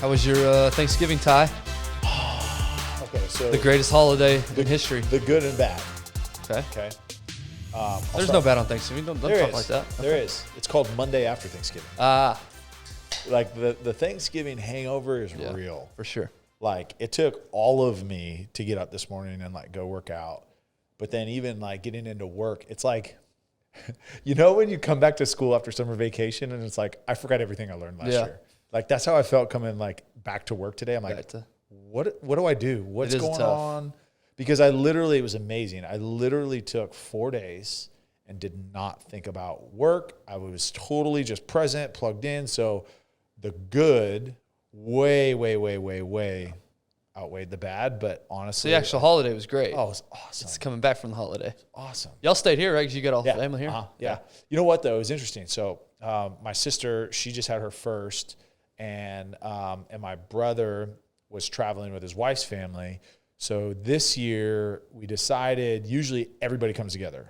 How was your Thanksgiving, Ty? Okay, so The greatest holiday in history. the good and bad. Okay. Okay. There's no bad on Thanksgiving. Don't There talk is. like that. There is. It's called Monday after Thanksgiving. Like the Thanksgiving hangover is Yeah, real. for sure. Like it took all of me to get up this morning and like go work out. But then even like getting into work, it's like, you know, when you come back to school after summer vacation and it's like, I forgot everything I learned last year. Like that's how I felt coming like back to work today. I'm like, what do I do? What's going on? Because it was amazing. I literally took 4 days and did not think about work. I was totally just present, plugged in. So the good way outweighed the bad. But honestly, The actual holiday was great. Oh, it was awesome. It's coming back from the holiday. Awesome. Y'all stayed here, right? Because you got all family here? Yeah. You know what, though? It was interesting. So my sister, she just had her first, and my brother was traveling with his wife's family. So this year we decided, usually everybody comes together.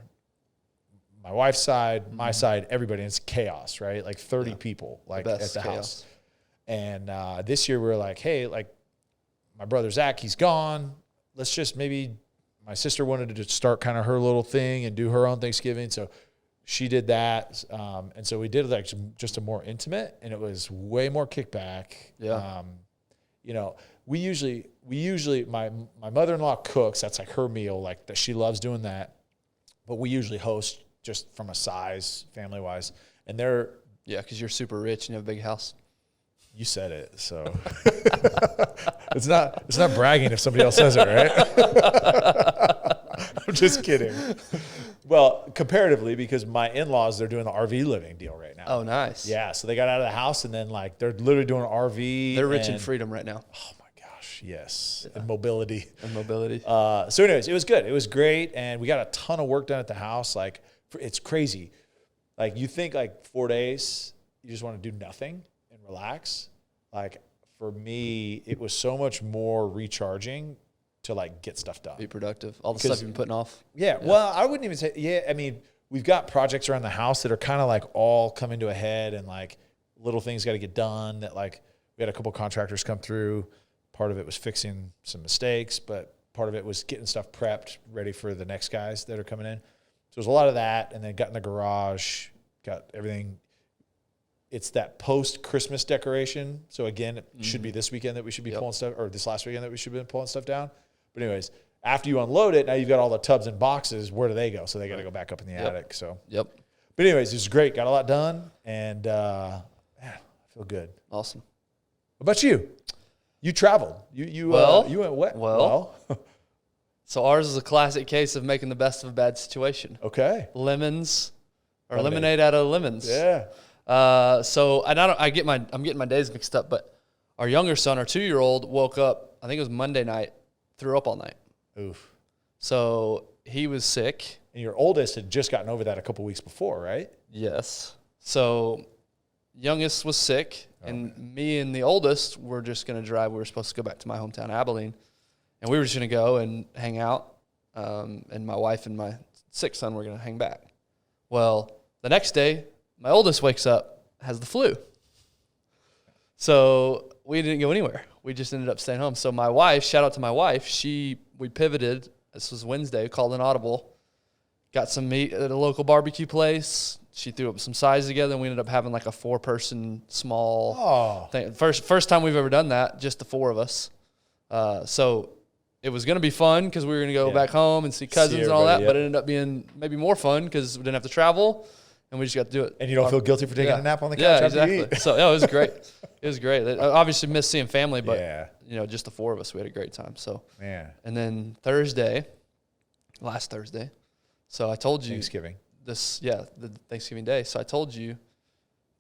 My wife's side, my side, everybody. And it's chaos, right? Like 30 people like at the house. And this year we were like, hey, like my brother Zach, he's gone. Let's just my sister wanted to start kind of her little thing and do her own Thanksgiving. So she did that. And so we did like just a more intimate, and it was way more kickback. Yeah. You know, we usually my mother-in-law cooks. That's like her meal, like that. She loves doing that. But we usually host just from a size, family-wise. And Yeah, because you're super rich and you have a big house. You said it, so it's not bragging if somebody else says it, right? I'm just kidding. Well, comparatively, because my in-laws, they're doing the RV living deal right now. Oh, nice. Yeah, so they got out of the house and then like they're literally doing RV. They're rich in freedom right now. Oh my gosh, yes, and mobility. So anyways, it was good. It was great, and we got a ton of work done at the house. Like it's crazy. Like you think like 4 days, you just want to do nothing and relax. Like for me, it was so much more recharging to like get stuff done. Be productive. All the stuff you've been putting off. Yeah. Well, I wouldn't even say, I mean, we've got projects around the house that are kind of like all coming to a head, and like little things got to get done that like we had a couple contractors come through. Part of it was fixing some mistakes, but part of it was getting stuff prepped, ready for the next guys that are coming in. So there's a lot of that. And then got in the garage, got everything. It's that post-Christmas decoration. So again, it should be this weekend that we should be pulling stuff, or this last weekend that we should be pulling stuff down. But anyways, after you unload it, now you've got all the tubs and boxes. Where do they go? So they got to go back up in the attic. So But anyways, it was great. Got a lot done, and I feel good. Awesome. What about you? You traveled. You went wet. Well. So ours is a classic case of making the best of a bad situation. Okay. Lemons or lemonade out of lemons. Yeah. So I'm getting my days mixed up, but our younger son, our 2-year-old, woke up, I think it was Monday night, threw up all night. Oof. So he was sick. And your oldest had just gotten over that a couple weeks before, right? Yes. So youngest was sick, and me and the oldest were just going to drive. We were supposed to go back to my hometown, Abilene, and we were just going to go and hang out. And my wife and my sick son were going to hang back. Well, the next day, my oldest wakes up, has the flu. So we didn't go anywhere. We just ended up staying home. So my wife, shout out to my wife, we pivoted. This was Wednesday, called an audible, got some meat at a local barbecue place. She threw up some sides together, and we ended up having like a 4-person small thing. First time we've ever done that, just the 4 of us. So it was going to be fun because we were going to go back home and see cousins and all that, but it ended up being maybe more fun because we didn't have to travel, and we just got to do it. And you don't feel guilty for taking a nap on the couch Yeah, after exactly. you eat. So, it was great. It was great. I obviously missed seeing family, but, just the 4 of us, we had a great time. So, man. And then last Thursday, so I told you. Thanksgiving. The Thanksgiving Day. So I told you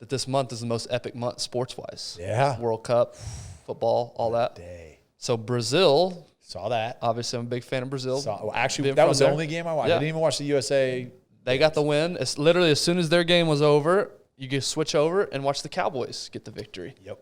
that this month is the most epic month sports-wise. Yeah. World Cup, football, all that. Day. So Brazil. Saw that. Obviously, I'm a big fan of Brazil. Actually, that was the only game I watched. Yeah. I didn't even watch the USA. They got the win. It's literally as soon as their game was over, you just switch over and watch the Cowboys get the victory. Yep.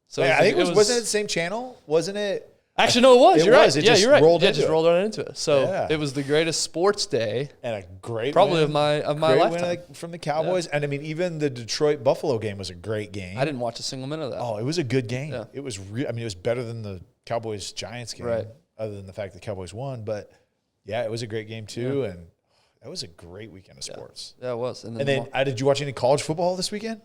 So I think wasn't it the same channel? Wasn't it? Actually, no, it was. You're right. It Yeah, just you're right. rolled Yeah, into just it. rolled right into it. So Yeah. it was the greatest sports day, And a great probably win. of my Great lifetime. win from the Cowboys. And I mean, even the Detroit Buffalo game was a great game. I didn't watch a single minute of that. Oh, it was a good game. Yeah. It was I mean, it was better than the Cowboys Giants game, Right. other than the fact the Cowboys won. But yeah, it was a great game too. And that was a great weekend of sports. Yeah, it was. And then did you watch any college football this weekend?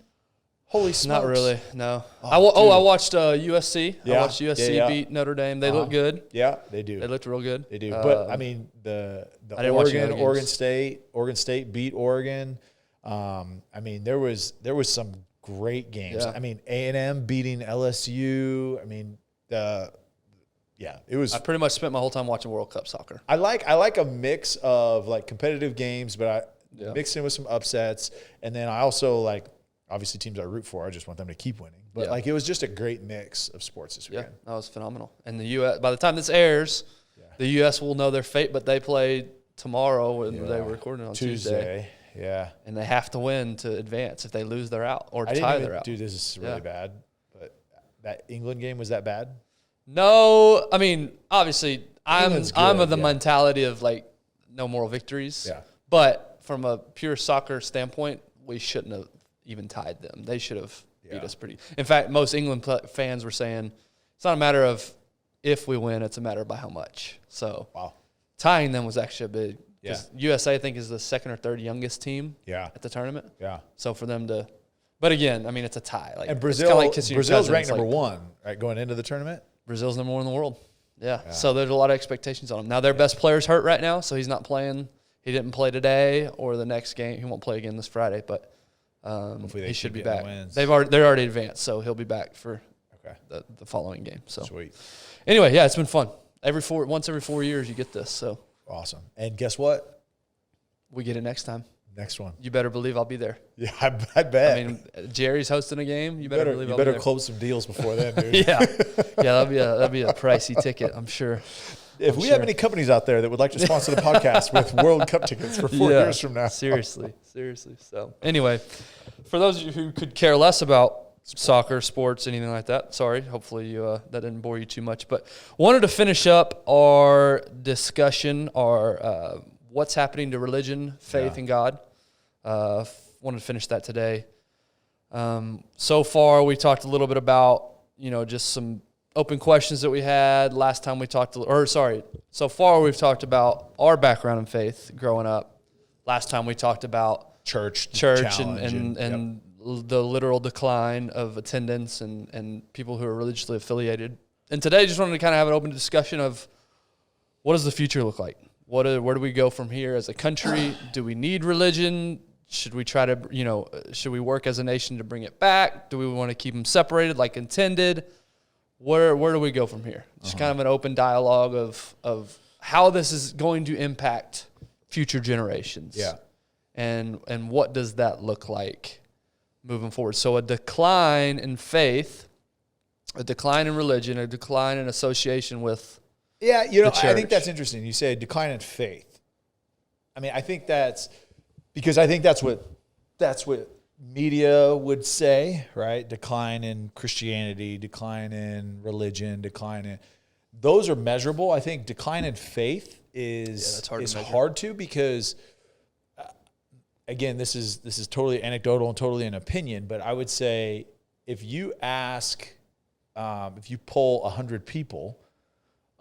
Holy smokes. Not really. No. Oh, I watched USC. Yeah. I watched USC Yeah. beat Notre Dame. They look good. Yeah, they do. They looked real good. They do. But I mean, the I didn't watch any other Oregon games. State beat Oregon. I mean, there was some great games. Yeah. I mean, A&M beating LSU. I mean, it was. I pretty much spent my whole time watching World Cup soccer. I like a mix of like competitive games, but I Yeah. mixed in with some upsets, and then I also like obviously teams I root for. I just want them to keep winning. But like it was just a great mix of sports this Yeah, weekend. that was phenomenal. And the U.S. By the time this airs, the U.S. will know their fate. But they play tomorrow when they were recording on Tuesday. Yeah. And they have to win to advance. If they lose, they're out, or I tie, didn't they're out. Dude, this is really bad. But that England game, was that bad? No, I mean, obviously, England's I'm good, of the mentality of like no moral victories. Yeah. But from a pure soccer standpoint, we shouldn't have even tied them. They should have beat us pretty. In fact, most England fans were saying it's not a matter of if we win; it's a matter of by how much. So, tying them was actually a big. Because USA, I think, is the second or third youngest team. At the tournament. Yeah. So for them to, but again, I mean, it's a tie. Like, And it's kinda like kissing your Brazil's cousin. ranked It's number like, 1, right, going into the tournament. Brazil's number 1 in the world. Yeah. So there's a lot of expectations on him. Now their best player's hurt right now, so he's not playing. He didn't play today or the next game. He won't play again this Friday, but he should be back. They're already advanced, so he'll be back for the following game. So Sweet. Anyway, yeah, it's been fun. Once every 4 years, you get this. So awesome. And guess what? We get it next time. Next one. You better believe I'll be there. Yeah, I bet. I mean, Jerry's hosting a game. You better believe I'll be there. close some deals before then, dude. Yeah, that'd be a pricey ticket, I'm sure. If we have any companies out there that would like to sponsor the podcast with World Cup tickets for 4 years from now. Seriously. So anyway, for those of you who could care less about soccer, sports, anything like that, sorry. Hopefully that didn't bore you too much. But wanted to finish up our discussion, our what's happening to religion, faith, and God. Wanted to finish that today. So far, we talked a little bit about, just some open questions that we had last time we talked. So far we've talked about our background in faith growing up. Last time we talked about church and the literal decline of attendance and people who are religiously affiliated. And today, just wanted to kind of have an open discussion of what does the future look like? Where do we go from here as a country? Do we need religion? Should we try to, should we work as a nation to bring it back? Do we want to keep them separated like intended? Where do we go from here? Just kind of an open dialogue of how this is going to impact future generations. Yeah. And what does that look like moving forward? So a decline in faith, a decline in religion, a decline in association with I church. think that's interesting. You say decline in faith. I mean, I think that's what media would say, right? Decline in Christianity, decline in religion, those are measurable. I think decline in faith is hard to because again, this is totally anecdotal and totally an opinion, but I would say if you poll 100 people,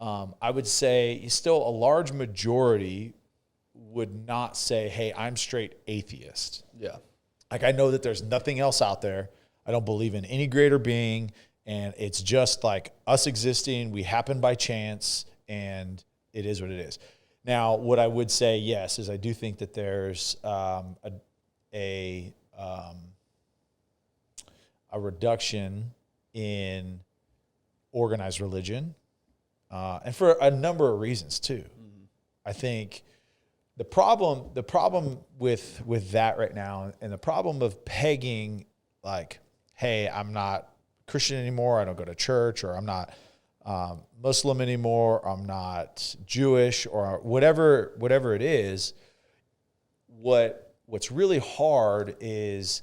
I would say still a large majority would not say, hey, I'm straight atheist. Yeah. Like, I know that there's nothing else out there. I don't believe in any greater being, and it's just like us existing. We happen by chance, and it is what it is. Now, what I would say, yes, is I do think that there's a reduction in organized religion, and for a number of reasons too. Mm-hmm. I think the problem with that right now, and the problem of pegging, like, hey, I'm not Christian anymore, I don't go to church, or I'm not Muslim anymore, I'm not Jewish, or whatever it is. What's really hard is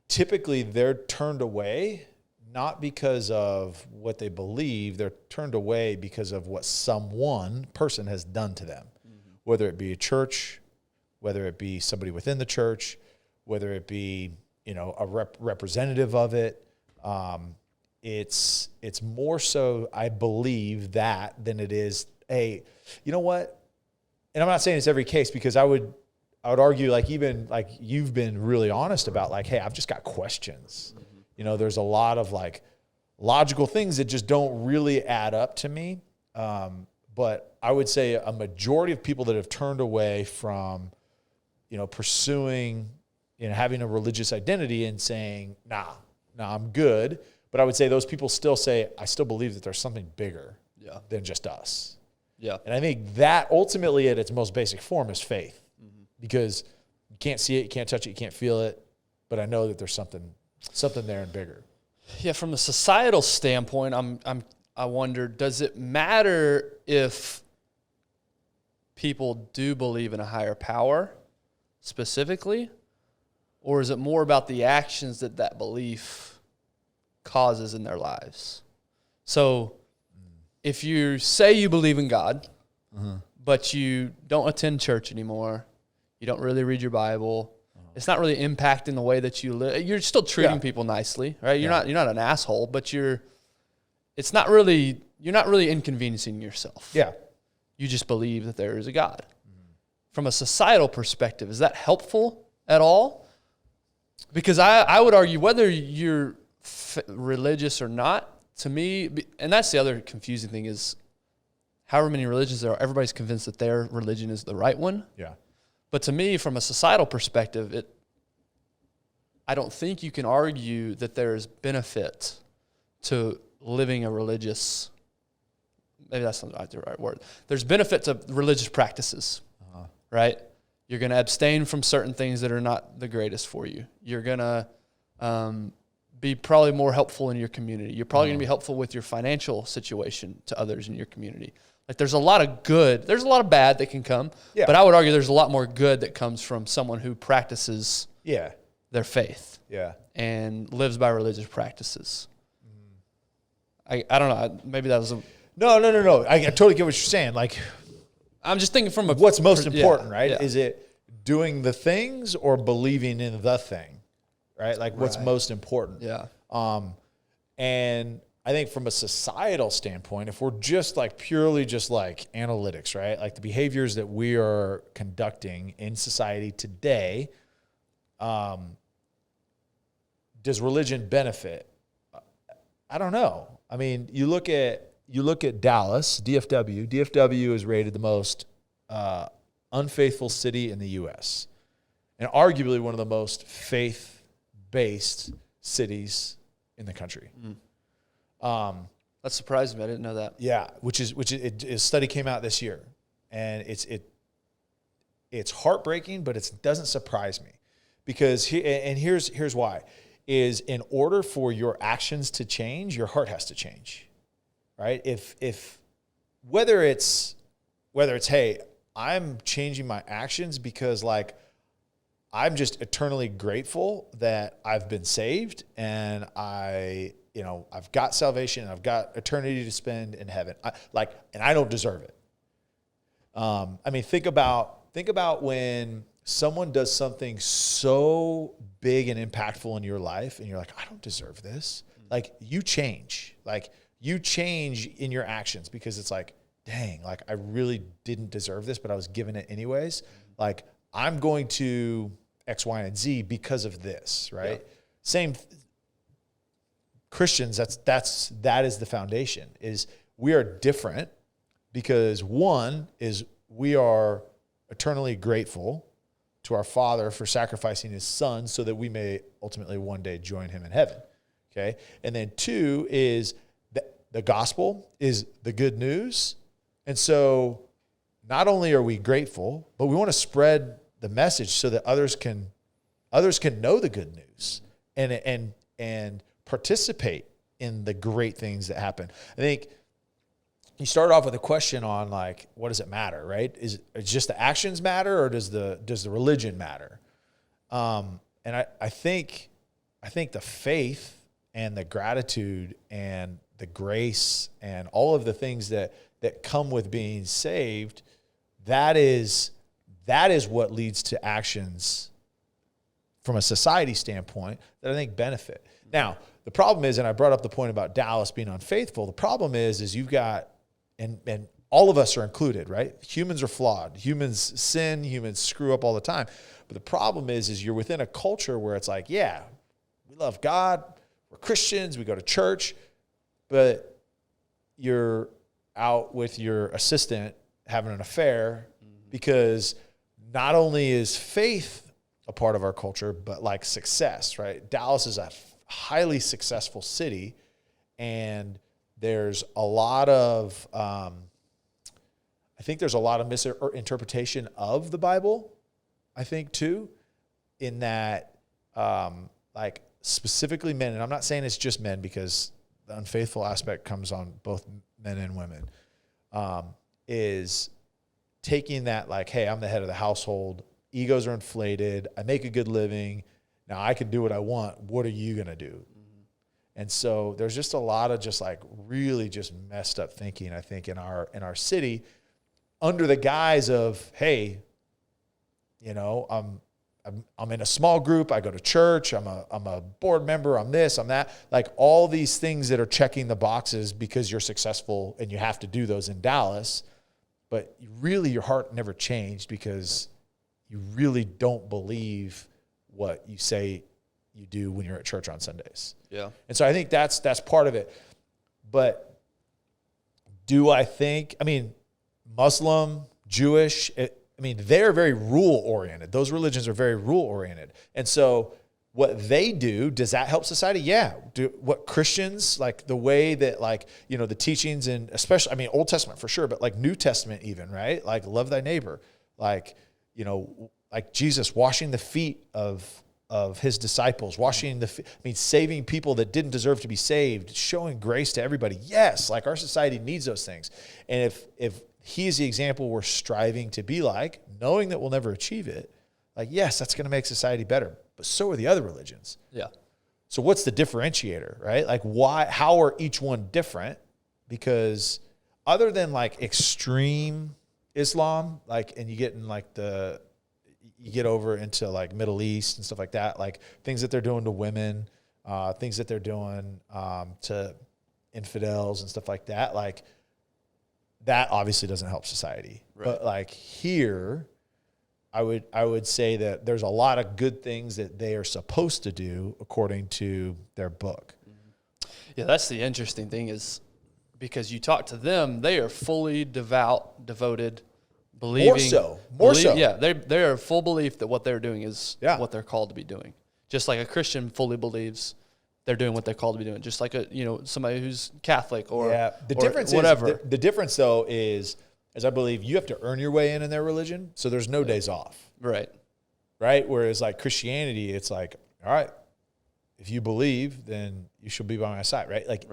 typically they're turned away not because of what they believe. They're turned away because of what person has done to them, whether it be a church, whether it be somebody within the church, whether it be, a representative of it. It's more so, I believe, that than it is, hey, you know what? And I'm not saying it's every case, because I would argue, like, even like you've been really honest about, like, hey, I've just got questions. There's a lot of like logical things that just don't really add up to me. But I would say a majority of people that have turned away from, pursuing, having a religious identity and saying, nah, I'm good. But I would say those people still say, I still believe that there's something bigger than just us. Yeah. And I think that ultimately at its most basic form is faith, because you can't see it, you can't touch it, you can't feel it, but I know that there's something there and bigger. Yeah. From a societal standpoint, I wonder, does it matter if people do believe in a higher power specifically, or is it more about the actions that belief causes in their lives? So if you say you believe in God, but you don't attend church anymore, you don't really read your Bible, it's not really impacting the way that you live. You're still treating people nicely, right? You're not an asshole, but you're not really inconveniencing yourself. Yeah. You just believe that there is a God. From a societal perspective, is that helpful at all? Because I would argue, whether you're religious or not, to me, and that's the other confusing thing, is however many religions there are, everybody's convinced that their religion is the right one. Yeah. But to me, from a societal perspective, I don't think you can argue that there's benefit to living a religious, maybe that's not the right word. There's benefit to religious practices, right? You're going to abstain from certain things that are not the greatest for you. You're going to be probably more helpful in your community. You're probably going to be helpful with your financial situation to others in your community. Like, there's a lot of good. There's a lot of bad that can come. Yeah. But I would argue there's a lot more good that comes from someone who practices their faith and lives by religious practices. I don't know. Maybe that was a... No. I totally get what you're saying. Like, I'm just thinking from what's most important, right? Yeah. Is it doing the things or believing in the thing, right? Like, what's most important? Yeah. And I think from a societal standpoint, if we're just like purely just like analytics, right? Like the behaviors that we are conducting in society today, does religion benefit? I don't know. I mean, you look at Dallas, DFW. DFW is rated the most unfaithful city in the U.S. and arguably one of the most faith-based cities in the country. That surprised me. I didn't know that. Yeah, a study came out this year, and it's heartbreaking, but it doesn't surprise me, because here's why: is in order for your actions to change, your heart has to change, right? If whether it's hey, I'm changing my actions because like I'm just eternally grateful that I've been saved and I've got salvation and I've got eternity to spend in heaven. And I don't deserve it. I mean, think about when someone does something so big and impactful in your life and you're like, I don't deserve this. Like, you change. Like, you change in your actions because it's like, dang, like I really didn't deserve this, but I was given it anyways. Like, I'm going to X, Y, and Z because of this, right? Yeah. Same Christians, that is the foundation, is we are different because one is we are eternally grateful to our Father for sacrificing his Son so that we may ultimately one day join him in heaven. Okay. And then two is the gospel is the good news. And so not only are we grateful, but we want to spread the message so that others can know the good news and participate in the great things that happen. I think you started off with a question on like, what does it matter, right? Is it just the actions matter, or does the religion matter? And I think the faith and the gratitude and the grace and all of the things that come with being saved, that is what leads to actions from a society standpoint that I think benefit. Now, the problem is, and I brought up the point about Dallas being unfaithful, the problem is you've got, and all of us are included, right? Humans are flawed. Humans sin. Humans screw up all the time. But the problem is you're within a culture where it's like, yeah, we love God. We're Christians. We go to church. But you're out with your assistant having an affair because not only is faith a part of our culture, but like success, right? Dallas is a highly successful city, and there's a lot of, I think there's a lot of misinterpretation of the Bible, I think too, in that, like specifically men, and I'm not saying it's just men because the unfaithful aspect comes on both men and women, is taking that like, hey, I'm the head of the household. Egos are inflated. I make a good living. Now I can do what I want. What are you going to do? Mm-hmm. And so there's just a lot of just like really just messed up thinking, I think, in our city under the guise of, hey, you know, I'm in a small group. I go to church. I'm a board member. I'm this, I'm that. Like all these things that are checking the boxes because you're successful and you have to do those in Dallas. But really your heart never changed because you really don't believe what you say you do when you're at church on Sundays. Yeah. And so I think that's part of it. But do I think, I mean, Muslim, Jewish, they're very rule-oriented. Those religions are very rule-oriented. And so what they do, does that help society? Yeah. What Christians, like the way that like, you know, the teachings and especially, I mean, Old Testament for sure, but like New Testament even, right? Like love thy neighbor. Like, you know, like Jesus washing the feet of his disciples, saving people that didn't deserve to be saved, showing grace to everybody. Yes, like our society needs those things. And if he's the example we're striving to be like, knowing that we'll never achieve it, like, yes, that's going to make society better. But so are the other religions. Yeah. So what's the differentiator, right? Like how are each one different? Because other than like extreme Islam, like, and you get in like you get over into like Middle East and stuff like that, like things that they're doing to women, things that they're doing to infidels and stuff like that, like that obviously doesn't help society. Right. But like here, I would say that there's a lot of good things that they are supposed to do according to their book. Yeah, that's the interesting thing is because you talk to them, they are fully devoted, believing. More so. Yeah, they are full belief that what they're doing is what they're called to be doing. Just like a Christian fully believes they're doing what they're called to be doing. Just like somebody who's Catholic or the difference whatever. Is the difference though is I believe you have to earn your way in their religion, so there's no days off. Right. Whereas like Christianity, it's like, all right, if you believe, then you should be by my side, right? Like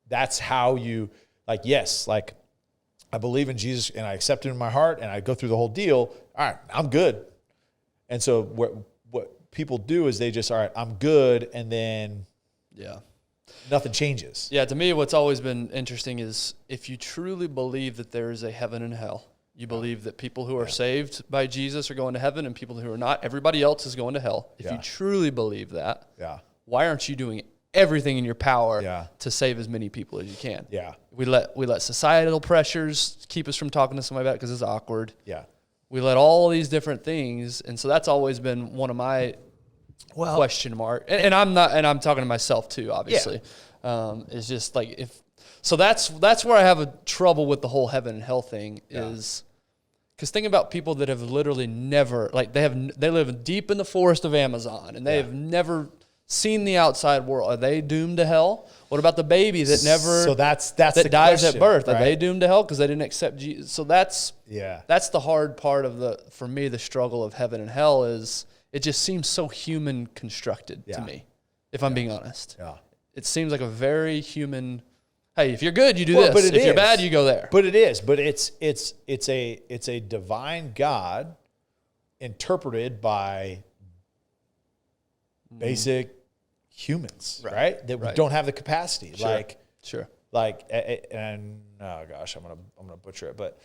that's how you, like, yes, like I believe in Jesus and I accept him in my heart and I go through the whole deal. All right, I'm good. And so what people do is they just, all right, I'm good, and then nothing changes. Yeah, to me, what's always been interesting is if you truly believe that there is a heaven and hell, you believe that people who are saved by Jesus are going to heaven and people who are not, everybody else is going to hell. If you truly believe that, why aren't you doing everything in your power to save as many people as you can? Yeah. We let societal pressures keep us from talking to somebody about it because it's awkward. Yeah. We let all these different things, and so that's always been one of my question mark. And I'm talking to myself too, obviously. It's just like so that's where I have a trouble with the whole heaven and hell thing is because think about people that have literally never, like they live deep in the forest of Amazon and they have never seen the outside world. Are they doomed to hell? What about the baby that never? So that's that the dies question, at birth. right? Are they doomed to hell because they didn't accept Jesus? So that's the hard part of for me, the struggle of heaven and hell is it just seems so human constructed to me, if I'm being honest. Yeah. It seems like a very human. Hey, if you're good, you do this. But if you're bad, you go there. But it is. But it's a divine God interpreted by basic humans, right? That we don't have the capacity. Sure. And oh gosh, I'm gonna butcher it, but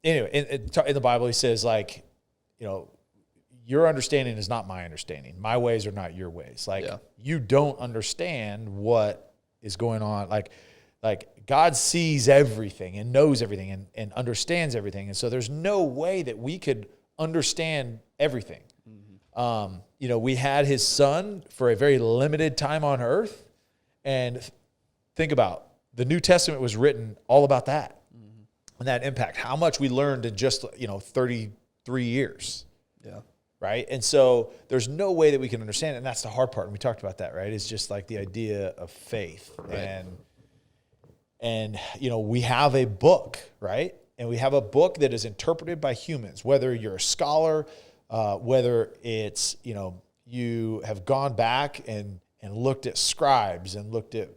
anyway, in the Bible, he says, like, you know, your understanding is not my understanding. My ways are not your ways. Like, you don't understand what is going on. Like God sees everything and knows everything and understands everything. And so there's no way that we could understand everything. Mm-hmm. You know, we had his son for a very limited time on earth. And think about, the New Testament was written all about that. Mm-hmm. And that impact, how much we learned in just, 33 years. Yeah. Right. And so there's no way that we can understand it. And that's the hard part. And we talked about that, right? It's just like the idea of faith. Right. And we have a book, right? And we have a book that is interpreted by humans, whether you're a scholar, whether it's, you have gone back and looked at scribes and looked at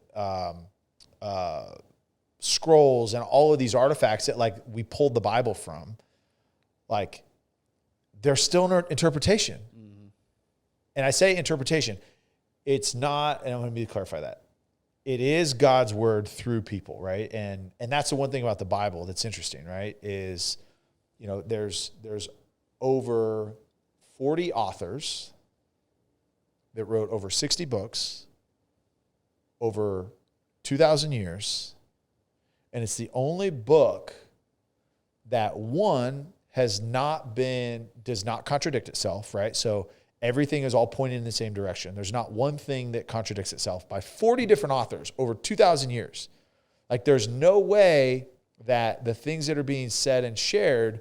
scrolls and all of these artifacts that, like, we pulled the Bible from, like, they're still in interpretation. Mm-hmm. And I say interpretation, it's not, and I'm going to clarify that. It is God's word through people, right? And that's the one thing about the Bible that's interesting, right? Is, there's over 40 authors that wrote over 60 books over 2,000 years. And it's the only book that, one, does not contradict itself, right? So everything is all pointing in the same direction. There's not one thing that contradicts itself by 40 different authors over 2,000 years. Like, there's no way that the things that are being said and shared,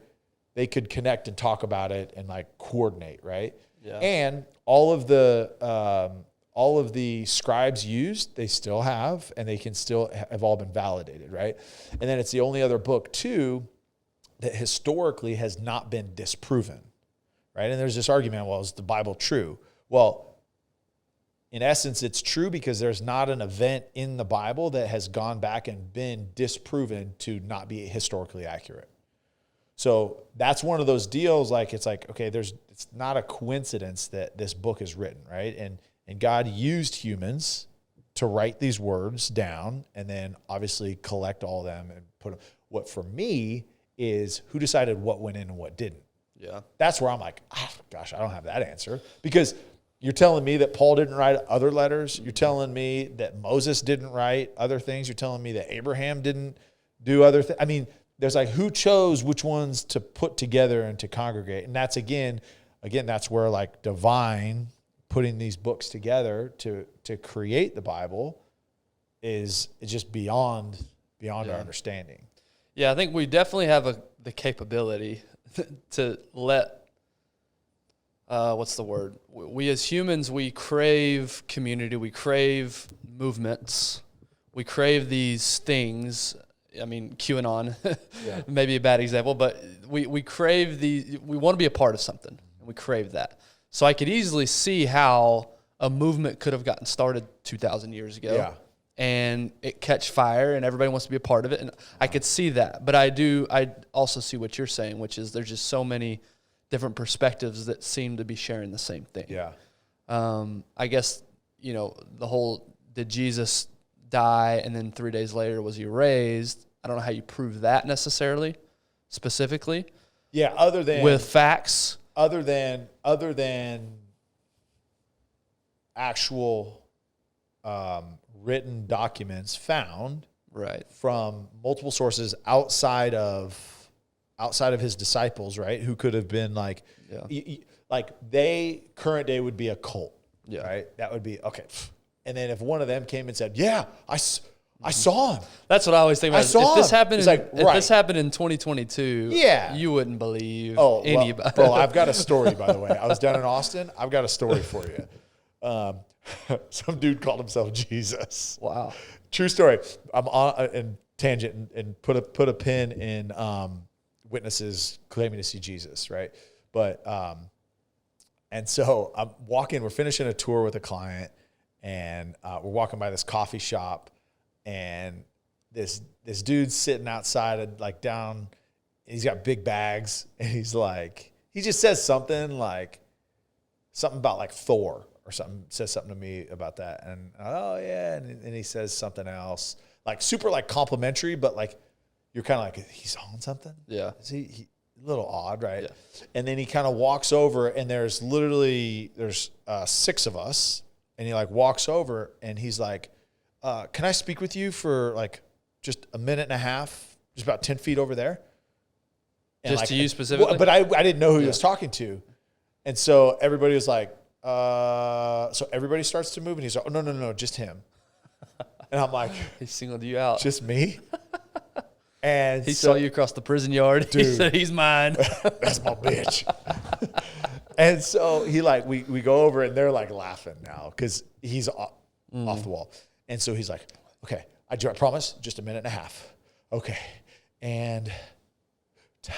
they could connect and talk about it and, like, coordinate, right? Yeah. And all of the scribes used, they still have, and they can still have all been validated, right? And then it's the only other book too that historically has not been disproven, right? And there's this argument, well, is the Bible true? Well, in essence, it's true because there's not an event in the Bible that has gone back and been disproven to not be historically accurate. So that's one of those deals, like, it's like, okay, it's not a coincidence that this book is written, right? And God used humans to write these words down and then obviously collect all of them and put them. What for me is, who decided what went in and what didn't? Yeah. That's where I'm like, gosh, I don't have that answer. Because you're telling me that Paul didn't write other letters. You're telling me that Moses didn't write other things. You're telling me that Abraham didn't do other things. I mean, there's like, who chose which ones to put together and to congregate? And that's again, that's where, like, divine putting these books together to create the Bible is just beyond our understanding. Yeah, I think we definitely have the capability to let, what's the word? We as humans, we crave community, we crave movements, we crave these things. I mean, QAnon, maybe a bad example, but we crave we want to be a part of something, and we crave that. So I could easily see how a movement could have gotten started 2,000 years ago. Yeah. And it catch fire and everybody wants to be a part of it. And I could see that. But I also see what you're saying, which is there's just so many different perspectives that seem to be sharing the same thing. Yeah. I guess, the whole, did Jesus die and then 3 days later was he raised? I don't know how you prove that necessarily, specifically. Yeah, other than with facts. Other than actual written documents found from multiple sources outside of his disciples, right? Who could have been like, current day would be a cult, right? That would be okay. And then if one of them came and said, "Yeah, I saw him," that's what I always think about. If this happened, this happened in 2022, you wouldn't believe anybody. Well, bro, I've got a story, by the way. I was down in Austin. I've got a story for you. Some dude called himself Jesus. Wow. True story. I'm on a tangent and put a pin in witnesses claiming to see Jesus, right? But and so I'm walking. We're finishing a tour with a client, and we're walking by this coffee shop, and this dude's sitting outside, like down. He's got big bags, and he's like, he just says something like, something about like Thor or something, says something to me about that. And oh yeah. And he says something else, like super like complimentary, but like, you're kind of like, he's on something. Yeah. Is he a little odd, right? Yeah. And then he kind of walks over, and there's 6 of us, and he like walks over, and he's like, can I speak with you for like just a minute and a half, just about 10 feet over there? And Just like, to you specifically? But I didn't know who he was talking to. And so everybody was like, so everybody starts to move, and he's like, oh, no, just him. And I'm like, He singled you out. just me? And He saw you across the prison yard. Dude. He said, he's mine. That's my bitch. And so he like, we go over, and they're like laughing now because he's off the wall. And so he's like, okay, I promise, just a minute and a half. Okay. And time.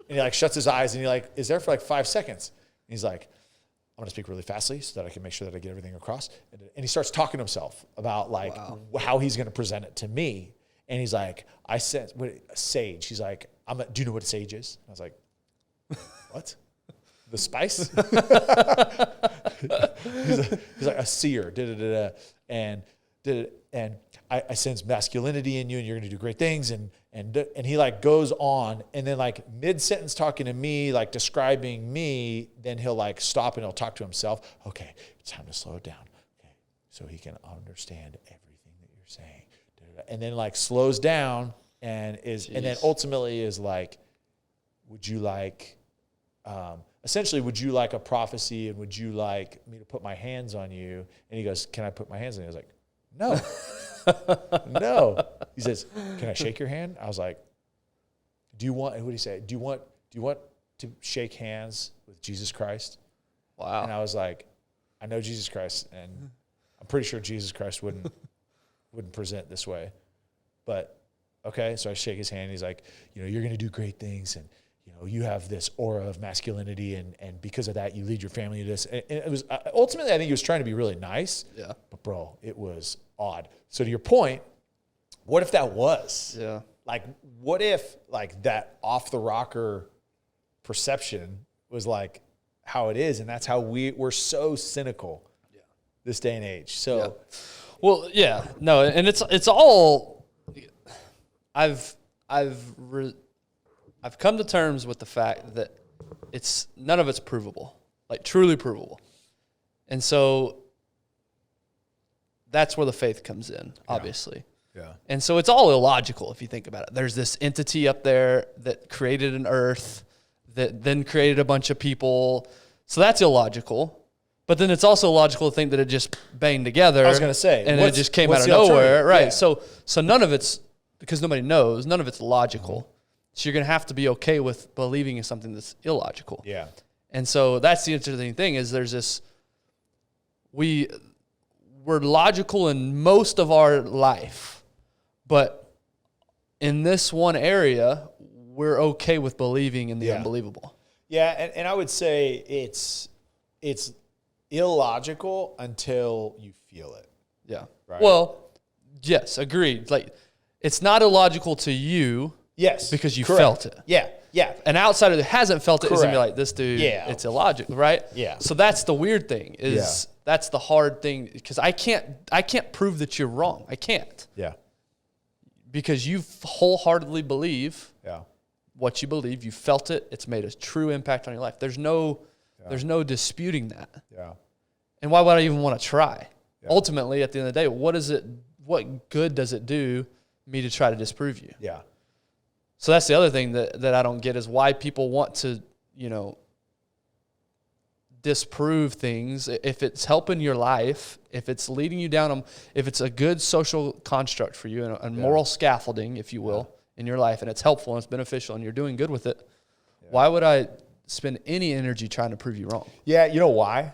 And he like shuts his eyes, and he like is there for like 5 seconds. And he's like, I'm going to speak really fastly so that I can make sure that I get everything across. And he starts talking to himself about like how he's going to present it to me. And he's like, I said, sage. He's like, do you know what a sage is? And I was like, what? The spice? he's like a seer. And I sense masculinity in you, and you're going to do great things. And he like goes on, and then like mid-sentence talking to me, like describing me, then he'll like stop and he'll talk to himself. Okay, it's time to slow it down. Okay, so he can understand everything that you're saying. And then like slows down and then ultimately is like, would you like, essentially, would you like a prophecy, and would you like me to put my hands on you? And he goes, can I put my hands on you? I was like, no, no. He says, can I shake your hand? I was like, what did he say? Do you want to shake hands with Jesus Christ? Wow. And I was like, I know Jesus Christ, and I'm pretty sure Jesus Christ wouldn't present this way. But okay, so I shake his hand. He's like, you're going to do great things, and you have this aura of masculinity, and because of that, you lead your family to this. And it was ultimately, I think he was trying to be really nice. Yeah. But bro, it was odd. So to your point, what if that was? Yeah. Like, what if like that off the rocker perception was like how it is, and that's how we're so cynical. Yeah. This day and age. So. Yeah. Well, yeah, no, and it's all. I've come to terms with the fact that none of it's provable, like truly provable, and so that's where the faith comes in, obviously. Yeah. And so it's all illogical if you think about it. There's this entity up there that created an earth, that then created a bunch of people, so that's illogical. But then it's also logical to think that it just banged together. I was going to say. And it just came out of nowhere. Right. Yeah. So none of it's, because nobody knows, none of it's logical. Mm-hmm. So you're going to have to be okay with believing in something that's illogical. Yeah. And so that's the interesting thing is there's this, we're logical in most of our life, but in this one area, we're okay with believing in the unbelievable. Yeah. And I would say it's illogical until you feel it. Yeah. Right? Well, yes, agreed. Like, it's not illogical to you. Yes. Because you correct. felt it. Yeah. Yeah. An outsider that hasn't felt it is going to be Correct. like, this dude, it's illogical, right? Yeah. So that's the weird thing that's the hard thing, because I can't prove that you're wrong. I can't. Yeah. Because you wholeheartedly believe what you believe. You felt it. It's made a true impact on your life. There's no disputing that. Yeah. And why would I even want to try? Yeah. Ultimately, at the end of the day, what good does it do me to try to disprove you? Yeah. So that's the other thing that I don't get is why people want to, disprove things. If it's helping your life, if it's leading you down, if it's a good social construct for you and moral scaffolding, if you will, in your life, and it's helpful and it's beneficial and you're doing good with it, why would I spend any energy trying to prove you wrong? Yeah, you know why?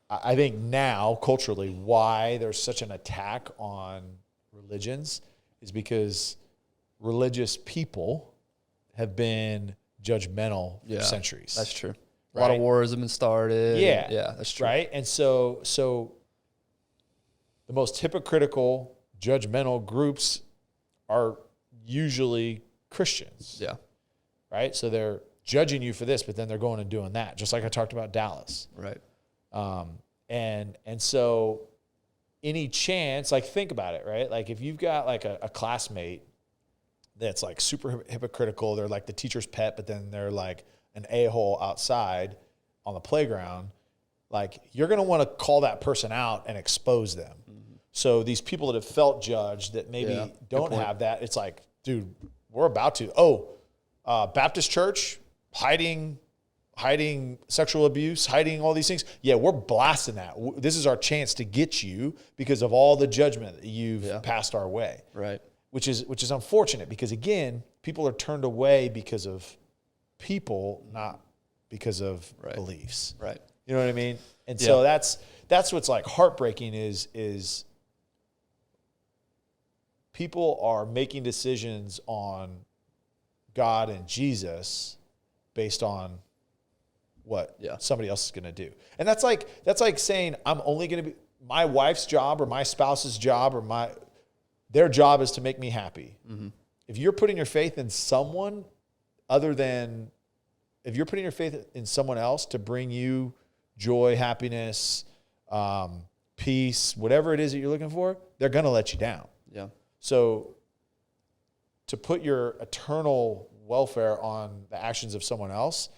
I think now, culturally, why there's such an attack on religions is because religious people have been judgmental for centuries. That's true. A lot of wars have been started. Yeah. Yeah, that's true. Right? And so the most hypocritical, judgmental groups are usually Christians. Yeah. Right? So they're judging you for this, but then they're going and doing that. Just like I talked about Dallas. Right. And so any chance, like think about it, right? Like if you've got like a classmate that's like super hypocritical, they're like the teacher's pet, but then they're like an a-hole outside on the playground, like you're going to want to call that person out and expose them. So these people that have felt judged that maybe don't have that, it's like, dude, we're about to. Baptist church, hiding sexual abuse, hiding all these things. Yeah, we're blasting that. This is our chance to get you because of all the judgment that you've passed our way. Right. Which is unfortunate because, again, people are turned away because of people, not because of beliefs. Right. You know what I mean? And so that's what's like heartbreaking is people are making decisions on God and Jesus based on what somebody else is going to do. And that's like saying I'm only going to be my wife's job or my spouse's job or their job is to make me happy. Mm-hmm. If you're putting your faith in someone if you're putting your faith in someone else to bring you joy, happiness, peace, whatever it is that you're looking for, they're going to let you down. Yeah. So to put your eternal welfare on the actions of someone else,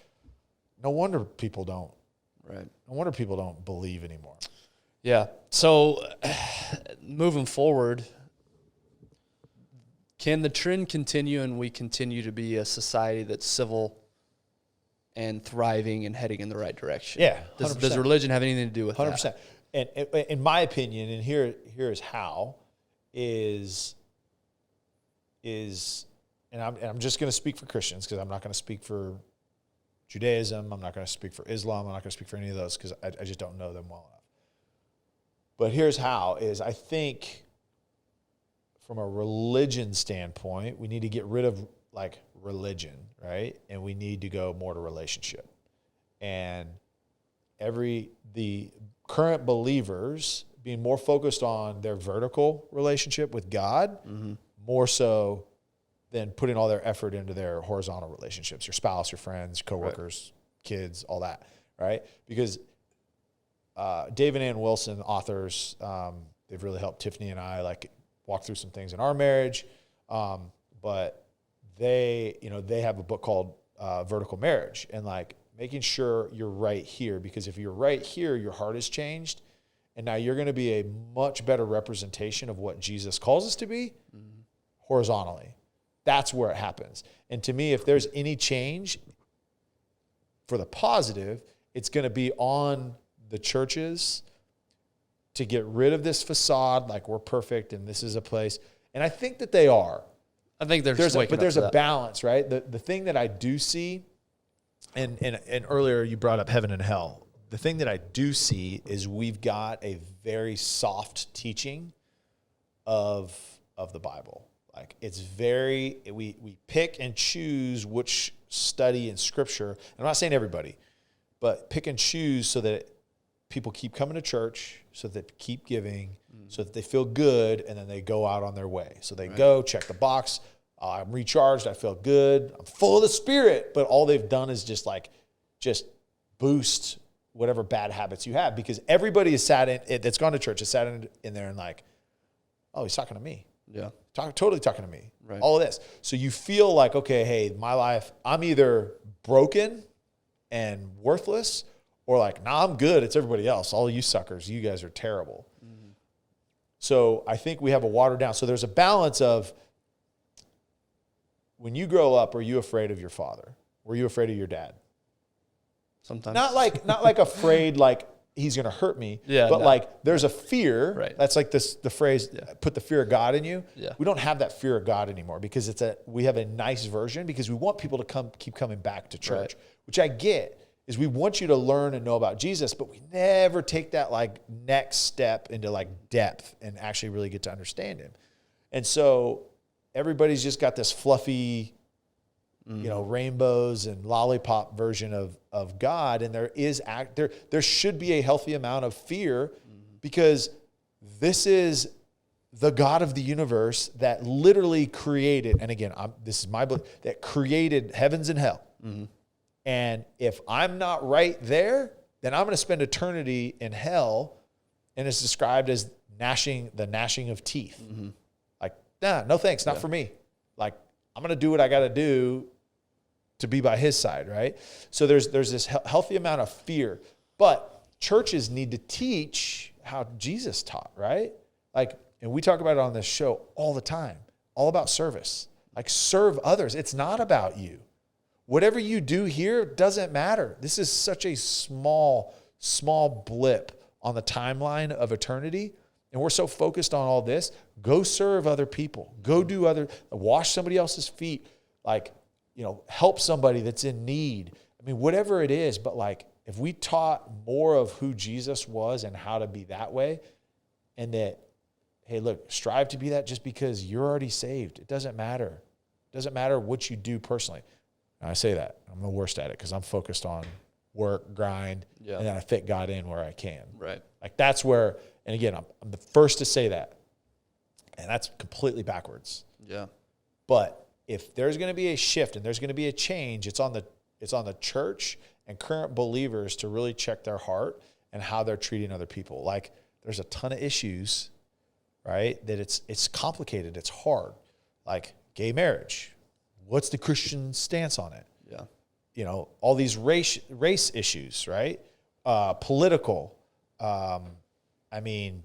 no wonder people don't. Right. No wonder people don't believe anymore. Yeah. So moving forward, can the trend continue and we continue to be a society that's civil and thriving and heading in the right direction? Yeah. Does religion have anything to do with 100%. that? And in my opinion, and here is how, is and I'm just going to speak for Christians because I'm not going to speak for Judaism. I'm not going to speak for Islam. I'm not going to speak for any of those because I just don't know them well enough. But here's how, is I think from a religion standpoint, we need to get rid of like religion, right? And we need to go more to relationship. And the current believers being more focused on their vertical relationship with God, more so than putting all their effort into their horizontal relationships, your spouse, your friends, coworkers, kids, all that, right? Because Dave and Ann Wilson, authors, they've really helped Tiffany and I like walk through some things in our marriage. But they have a book called Vertical Marriage, and like making sure you're right here, because if you're right here, your heart has changed. And now you're going to be a much better representation of what Jesus calls us to be horizontally. That's where it happens. And to me, if there's any change for the positive, it's going to be on the churches to get rid of this facade, like we're perfect and this is a place. And I think that they are. I think there's a balance, right? The thing that I do see, and earlier you brought up heaven and hell. The thing that I do see is we've got a very soft teaching of the Bible. Like it's we pick and choose which study in Scripture. I'm not saying everybody, but pick and choose so that people keep coming to church, so that they keep giving, so that they feel good, and then they go out on their way. So they go, check the box. I'm recharged. I feel good. I'm full of the Spirit. But all they've done is just boost whatever bad habits you have, because everybody is that's gone to church has sat in there and like, oh, he's talking to me. Yeah. Totally talking to me. Right. All of this. So you feel like, okay, hey, my life, I'm either broken and worthless, or like, nah, I'm good. It's everybody else. All you suckers, you guys are terrible. Mm-hmm. So I think we have a watered down. So there's a balance of, when you grow up, are you afraid of your father? Were you afraid of your dad? Sometimes. Not like afraid like he's going to hurt me, but like there's a fear. Right. That's like the phrase, put the fear of God in you. Yeah. We don't have that fear of God anymore, because we have a nice version, because we want people to keep coming back to church, which I get, is we want you to learn and know about Jesus, but we never take that like next step into like depth and actually really get to understand him. And so everybody's just got this fluffy, rainbows and lollipop version of God. And there should be a healthy amount of fear, because this is the God of the universe that literally created, and again, this is my belief, that created heavens and hell. Mm-hmm. And if I'm not right there, then I'm going to spend eternity in hell. And it's described as the gnashing of teeth. Mm-hmm. Like, nah, no thanks, not for me. Like, I'm going to do what I got to do to be by his side, right? So there's this healthy amount of fear. But churches need to teach how Jesus taught, right? Like, and we talk about it on this show all the time, all about service. Like, serve others. It's not about you. Whatever you do here doesn't matter. This is such a small blip on the timeline of eternity. And we're so focused on all this. Go serve other people. Go do wash somebody else's feet. Like, help somebody that's in need. I mean, whatever it is, but like, if we taught more of who Jesus was and how to be that way, and that, hey, look, strive to be that just because you're already saved. It doesn't matter. It doesn't matter what you do personally. And I say that. I'm the worst at it because I'm focused on work, grind, and then I fit God in where I can. Right. Like, that's where, and again, I'm the first to say that. And that's completely backwards. Yeah. But if there's going to be a shift and there's going to be a change, it's on the church and current believers to really check their heart and how they're treating other people. Like, there's a ton of issues, right? That it's complicated. It's hard. Like gay marriage. What's the Christian stance on it? Yeah. All these race issues, right? Political. I mean,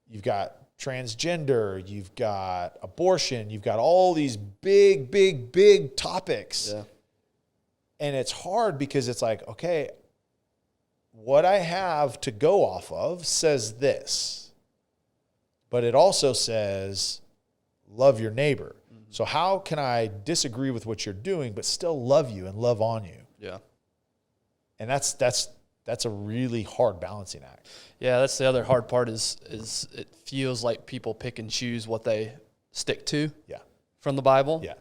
you've got transgender, you've got abortion, you've got all these big topics. Yeah. And it's hard because it's like, okay, what I have to go off of says this, but it also says love your neighbor. Mm-hmm. So how can I disagree with what you're doing, but still love you and love on you? Yeah. And that's a really hard balancing act. Yeah, that's the other hard part is it feels like people pick and choose what they stick to. Yeah. From the Bible. Yeah.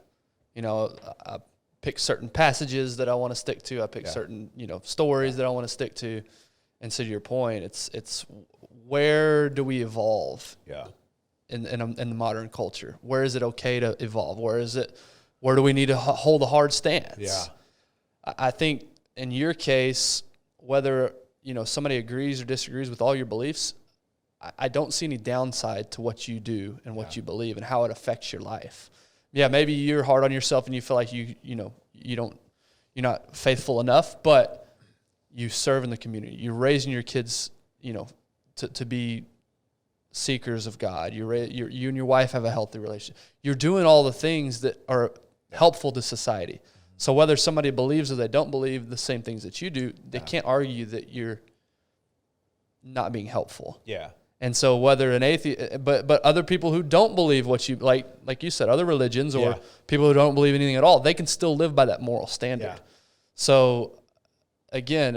I pick certain passages that I want to stick to. I pick certain, stories that I want to stick to. And so to your point, it's where do we evolve? Yeah. In the modern culture? Where is it okay to evolve? Where do we need to hold a hard stance? Yeah. I think in your case, whether, somebody agrees or disagrees with all your beliefs, I don't see any downside to what you do and what you believe and how it affects your life. Yeah, maybe you're hard on yourself and you feel like you're not faithful enough, but you serve in the community. You're raising your kids, to be seekers of God. You and your wife have a healthy relationship. You're doing all the things that are helpful to society. So whether somebody believes or they don't believe the same things that you do, they can't argue that you're not being helpful. Yeah. And so whether an atheist, but other people who don't believe what you, like you said, other religions or people who don't believe anything at all, they can still live by that moral standard. Yeah. So again,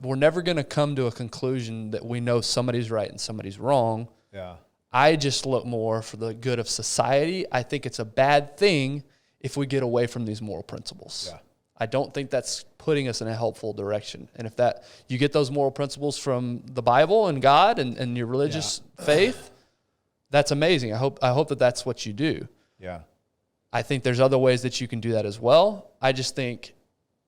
we're never going to come to a conclusion that we know somebody's right and somebody's wrong. Yeah. I just look more for the good of society. I think it's a bad thing if we get away from these moral principles. Yeah. I don't think that's putting us in a helpful direction. And if you get those moral principles from the Bible and God and your religious faith, that's amazing. I hope that that's what you do. Yeah. I think there's other ways that you can do that as well. I just think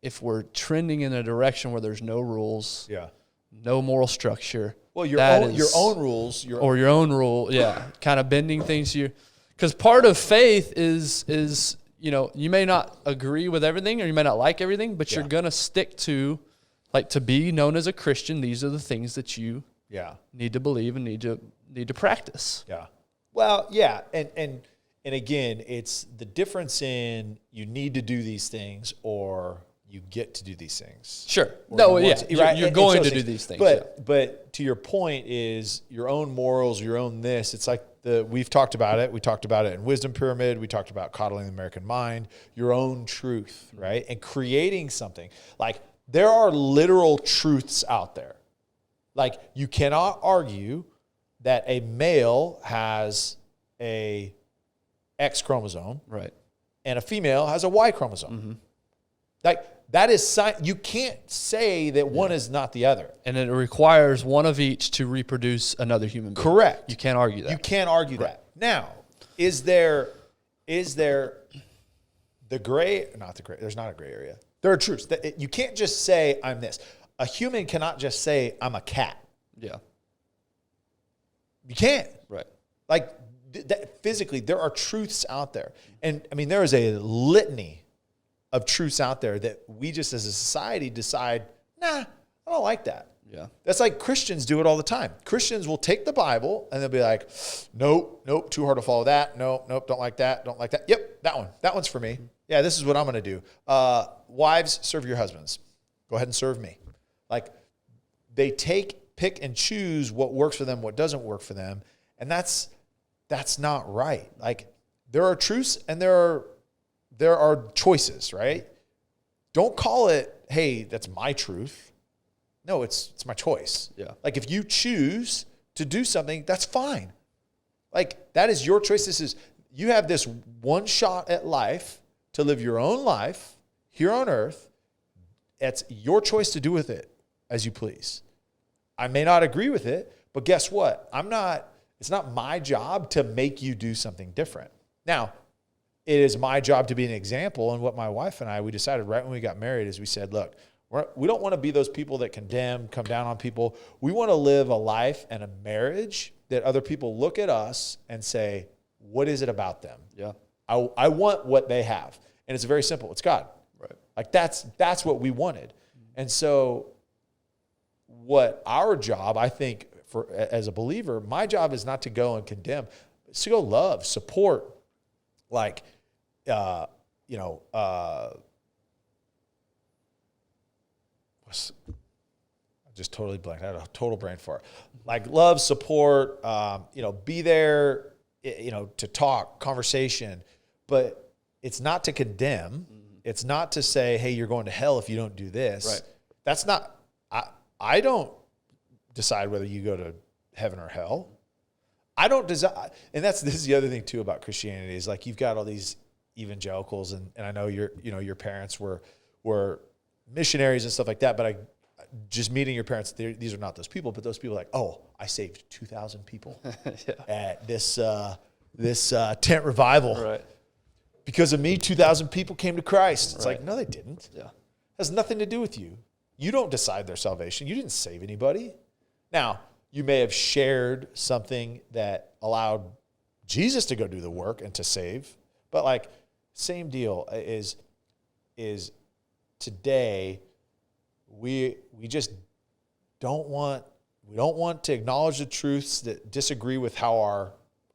if we're trending in a direction where there's no rules, no moral structure, well, your own rules, your own rule, kind of bending things to you, because part of faith is you may not agree with everything or you may not like everything, but you're going to stick to, like, to be known as a Christian, these are the things that you need to believe and need to practice. Yeah. Well, yeah. And again, it's the difference in you need to do these things or you get to do these things. Sure. You're going to do these things. But to your point is your own morals, your own this. It's like we've talked about it. We talked about it in Wisdom Pyramid. We talked about coddling the American mind, your own truth, right? And creating something. Like, there are literal truths out there. Like, you cannot argue that a male has a X chromosome, right, and a female has a Y chromosome. Mm-hmm. Like, that is you can't say that one is not the other. And it requires one of each to reproduce another human being. Correct. You can't argue that. You can't argue that. Now, is there there's not a gray area. There are truths that you can't just say I'm this. A human cannot just say I'm a cat. Yeah. You can't. Right. Like physically, there are truths out there. And I mean, there is a litany of truths out there that we just as a society decide, nah, I don't like that. Yeah. That's like Christians do it all the time. Christians will take the Bible and they'll be like, nope, too hard to follow that. Nope, don't like that. Don't like that. Yep, that one. That one's for me. Yeah, this is what I'm going to do. Wives, serve your husbands. Go ahead and serve me. Like they pick and choose what works for them, what doesn't work for them. And that's not right. Like there are truths and there are choices, right? Don't call it, hey, that's my truth. No, it's my choice. Yeah. Like if you choose to do something, that's fine. Like that is your choice. You have this one shot at life to live your own life here on earth. It's your choice to do with it as you please. I may not agree with it, but guess what? It's not my job to make you do something different. Now, it is my job to be an example. And what my wife and we decided right when we got married is we said, look, we don't want to be those people that condemn, come down on people. We want to live a life and a marriage that other people look at us and say, what is it about them? Yeah. I want what they have. And it's very simple. It's God. Right. Like that's what we wanted. And so what our job, I think, as a believer, my job is not to go and condemn. It's to go love, support, like, I just totally blanked. I had a total brain fart. Like love, support, be there, to talk, conversation, but it's not to condemn. It's not to say, hey, you're going to hell if you don't do this. Right. That's not, I don't decide whether you go to heaven or hell. I don't decide. And this is the other thing too about Christianity is like, you've got all these evangelicals and I know your parents were missionaries and stuff like that, but just meeting your parents, these are not those people, but those people are like, oh, I saved 2,000 people at this tent revival. Right. Because of me, 2,000 people came to Christ. It's Right. like, no, they didn't. Yeah. It has nothing to do with you. You don't decide their salvation. You didn't save anybody. Now, you may have shared something that allowed Jesus to go do the work and to save, but like same deal is today we just don't want to acknowledge the truths that disagree with how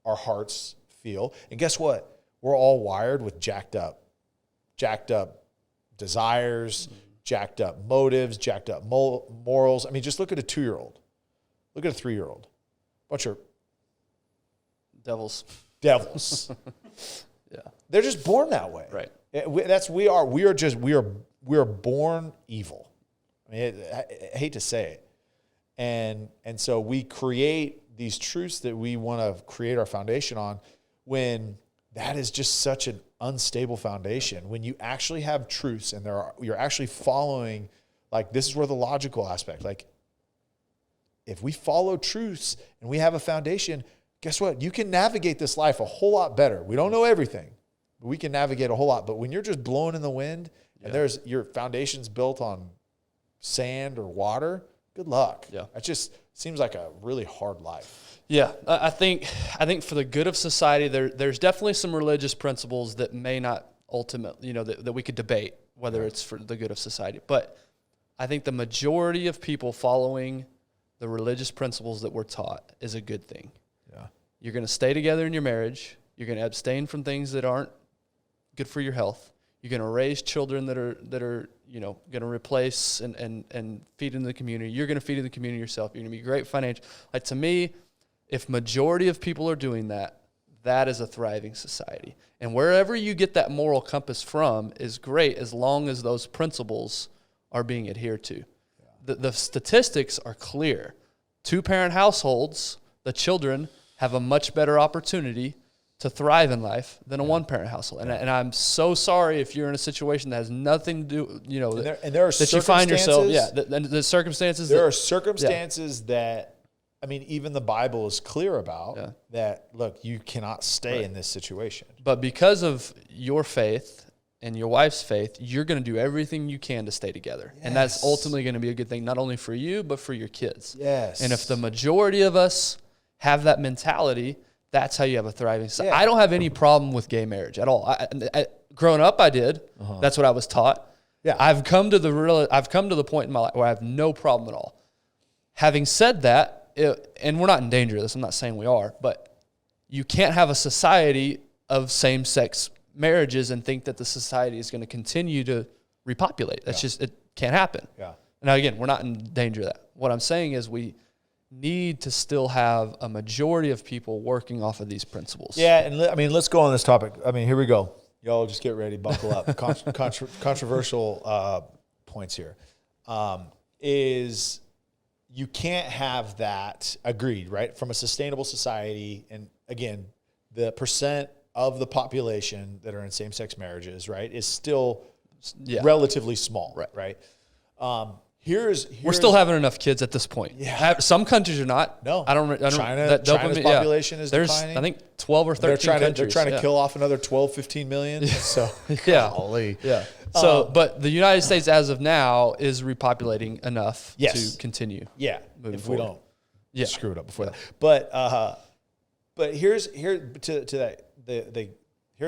our hearts feel. And guess what? We're all wired with jacked up desires, jacked up motives, jacked up morals. I mean, just look at a 2-year-old. Look at a 3-year-old. Bunch of Devils. Yeah. They're just born that way. Right. We are born evil. I mean, I hate to say it. And so we create these truths that we want to create our foundation on when that is just such an unstable foundation. When you actually have truths and you're actually following, like this is where the logical aspect, like if we follow truths and we have a foundation, guess what? You can navigate this life a whole lot better. We don't know everything, but we can navigate a whole lot. But when you're just blowing in the wind and your foundation's built on sand or water, good luck. Yeah. It just seems like a really hard life. Yeah, I think for the good of society, there's definitely some religious principles that may not ultimately, that we could debate whether it's for the good of society. But I think the majority of people following the religious principles that we're taught is a good thing. Yeah. You're going to stay together in your marriage. You're going to abstain from things that aren't good for your health. You're going to raise children that are going to replace and feed into the community. You're going to feed in the community yourself. You're going to be great financial. Like to me, if majority of people are doing that, that is a thriving society. And wherever you get that moral compass from is great as long as those principles are being adhered to. Yeah. The statistics are clear. 2-parent households, the children have a much better opportunity to thrive in life than a 1-parent household. And I'm so sorry if you're in a situation that has nothing to do, and there are that you find yourself, the circumstances. There are circumstances that, I mean, even the Bible is clear about that, look, you cannot stay in this situation. But because of your faith and your wife's faith, you're going to do everything you can to stay together. And that's ultimately going to be a good thing, not only for you, but for your kids. Yes. And if the majority of us have that mentality, that's how you have a thriving society. I don't have any problem with gay marriage at all. Growing up, I did. That's what I was taught. Yeah. I've come to the point in my life where I have no problem at all. Having said that, and we're not in danger of this, I'm not saying we are, but you can't have a society of same-sex marriages and think that the society is going to continue to repopulate. That's just, it can't happen. Yeah. Now, again, we're not in danger of that. What I'm saying is we need to still have a majority of people working off of these principles. Yeah, and let's go on this topic. Here we go. Y'all just get ready, buckle up. Controversial points here. Is you can't have that, agreed, right? From a sustainable society, and again, the percent of the population that are in same-sex marriages, right, is still relatively small, right? We're still having enough kids at this point. Yeah. Some countries are not. No. I don't. China's population is declining. I think 12 or 13 countries. They're trying to kill off another 12, 15 million. So, golly. Yeah. So, but the United States, as of now, is repopulating enough to continue. Yeah. Moving if forward. We don't screw it up before that. But here's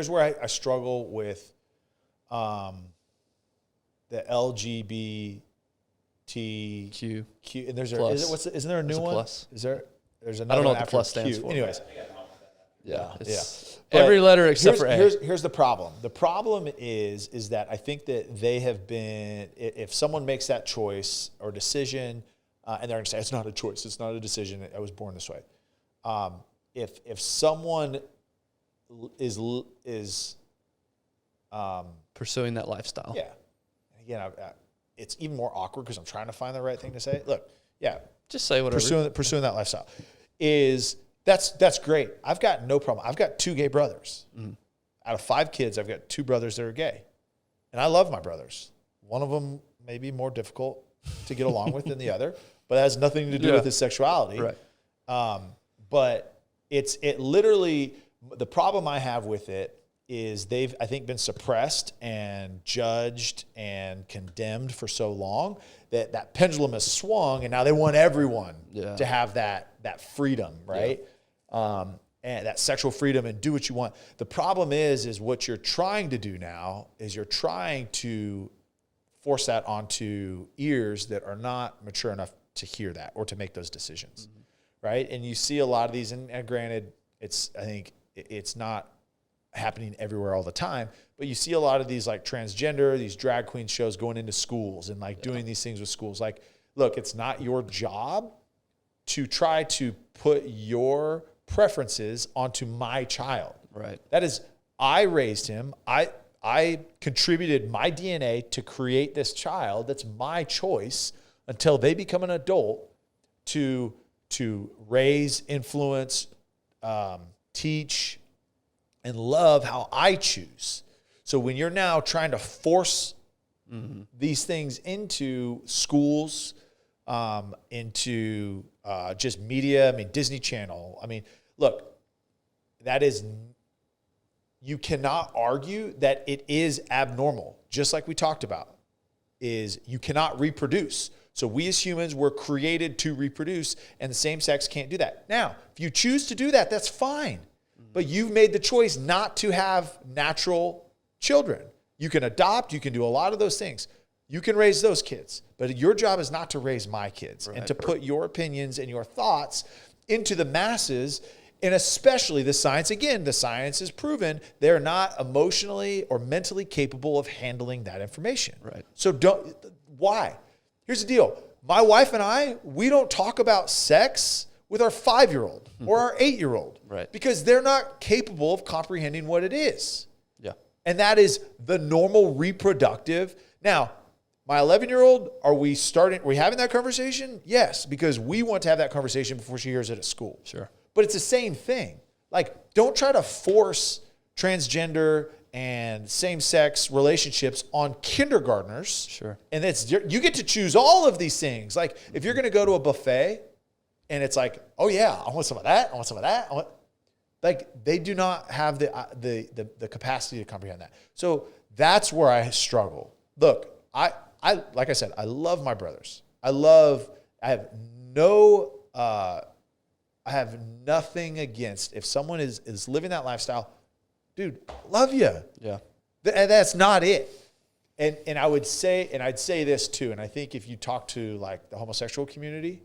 where I struggle with the LGBT. Q and isn't there a new one? Plus. There's another. I don't know what after the plus stands for. Anyways, every letter except for A. Here's the problem. The problem is that I think that they have been. If someone makes that choice or decision, and they're going to say it's not a choice, it's not a decision. I was born this way. If someone is pursuing that lifestyle, again, it's even more awkward because I'm trying to find the right thing to say. Look, just say whatever. Pursuing that lifestyle that's great. I've got no problem. I've got 2 gay brothers. Out of 5 kids, I've got 2 brothers that are gay, and I love my brothers. One of them may be more difficult to get along with than the other, but it has nothing to do with his sexuality. Right. But it literally, the problem I have with it is they've, I think, been suppressed and judged and condemned for so long that pendulum has swung, and now they want everyone to have that freedom, right? And that sexual freedom and do what you want. The problem is what you're trying to do now is you're trying to force that onto ears that are not mature enough to hear that or to make those decisions, right? And you see a lot of these, and granted, I think it's not happening everywhere all the time, but you see a lot of these like transgender, these drag queen shows going into schools and like doing these things with schools. Like, look, it's not your job to try to put your preferences onto my child. Right. That is, I raised him. I contributed my DNA to create this child. That's my choice until they become an adult to raise, influence, teach, and love how I choose. So when you're now trying to force these things into schools, into just media, Disney Channel. Look, you cannot argue that it is abnormal, just like we talked about, is you cannot reproduce. So we as humans were created to reproduce, and the same sex can't do that. Now, if you choose to do that, that's fine. But you've made the choice not to have natural children. You can adopt, you can do a lot of those things. You can raise those kids, but your job is not to raise my kids and to put your opinions and your thoughts into the masses, and especially the science. Again, the science has proven they're not emotionally or mentally capable of handling that information. Right. So why? Here's the deal. My wife and I, we don't talk about sex with our 5-year-old or our 8-year-old, right? Because they're not capable of comprehending what it is. Yeah. And that is the normal reproductive. Now, my 11-year-old, are we having that conversation? Yes, because we want to have that conversation before she hears it at school. Sure. But it's the same thing. Like, don't try to force transgender and same-sex relationships on kindergartners. Sure. And you get to choose all of these things. Like, if you're going to go to a buffet, and it's like, oh yeah, I want some of that. I want some of that. Like, they do not have the capacity to comprehend that. So That's where I struggle. Look, I like I said, I love my brothers. I have nothing against if someone is living that lifestyle. Dude, love you. Yeah. And that's not it. And I'd say this too. And I think if you talk to like the homosexual community,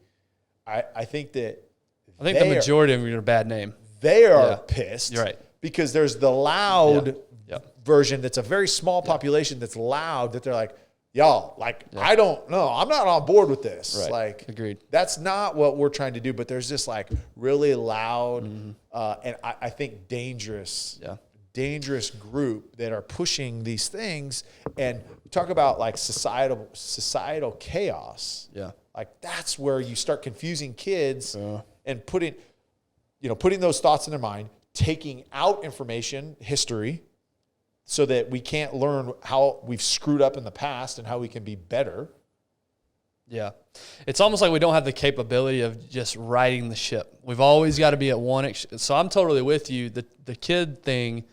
I think the majority of them are a bad name. They are pissed. You're right. Because there's the loud version that's a very small population that's loud, that they're like, y'all, like, I don't know. I'm not on board with this. Right. Like, agreed. That's not what we're trying to do. But there's this like really loud and I think dangerous group that are pushing these things. And talk about like societal chaos. Yeah. Like that's where you start confusing kids and putting those thoughts in their mind, taking out information, history, so that we can't learn how we've screwed up in the past and how we can be better. Yeah. It's almost like we don't have the capability of just riding the ship. We've always got to be at one. So I'm totally with you. The kid thing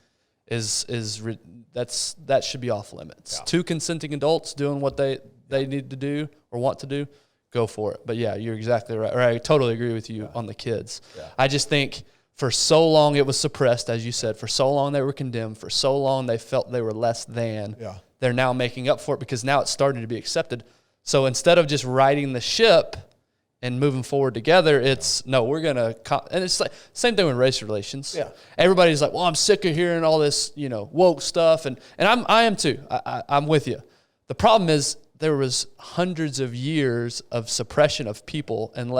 that should be off limits. Yeah. 2 consenting adults doing what they need to do or want to do, go for it. But yeah, you're exactly right. I totally agree with you on the kids. Yeah. I just think for so long it was suppressed, as you said. For so long they were condemned. For so long they felt they were less than. Yeah. They're now making up for it because now it's starting to be accepted. So instead of just riding the ship and moving forward together, it's, no, we're going to – and it's like same thing with race relations. Yeah. Everybody's like, well, I'm sick of hearing all this, woke stuff. And I am too. I'm with you. The problem is there was hundreds of years of suppression of people and